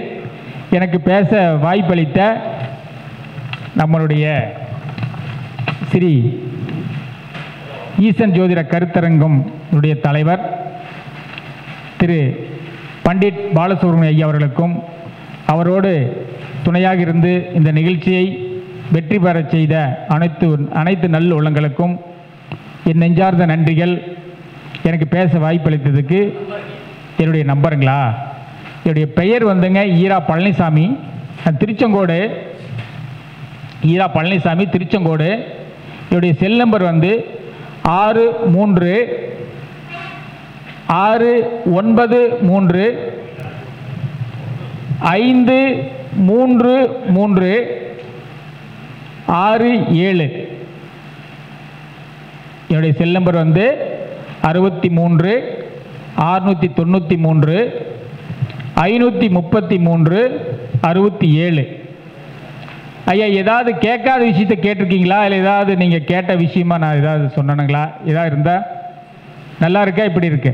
எனக்கு பேச வாய்ப்பளித்த நம்மளுடைய ஸ்ரீ ஈசன் ஜோதிட கருத்தரங்கம் தலைவர் திரு பண்டிட் பாலசுப்ரமணிய ஐயா அவர்களுக்கும் அவரோடு துணையாக இருந்து இந்த நிகழ்ச்சியை வெற்றி பெற செய்த அனைத்து நல்ல உள்ளங்களுக்கும் என் நெஞ்சார்ந்த நன்றிகள். எனக்கு பேச வாய்ப்பளித்ததுக்கு. என்னுடைய நம்பருங்களா? என்னுடைய பெயர் வந்துங்க ஈரா பழனிசாமி. திருச்செங்கோடு, ஈரா பழனிசாமி, திருச்செங்கோடு. என்னுடைய செல் நம்பர் வந்து 63535367. என்னுடைய செல் நம்பர் வந்து 63 693 533 67. ஐயா, ஏதாவது கேட்காத விஷயத்தை கேட்டிருக்கீங்களா? இல்லை ஏதாவது நீங்கள் கேட்ட விஷயமா நான் ஏதாவது சொன்னனுங்களா? ஏதாவது இருந்தால் நல்லா இருக்கா? இப்படி இருக்கு?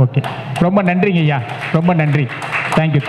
ஓகே, ரொம்ப நன்றிங்க ஐயா, ரொம்ப நன்றி. தேங்க்யூ.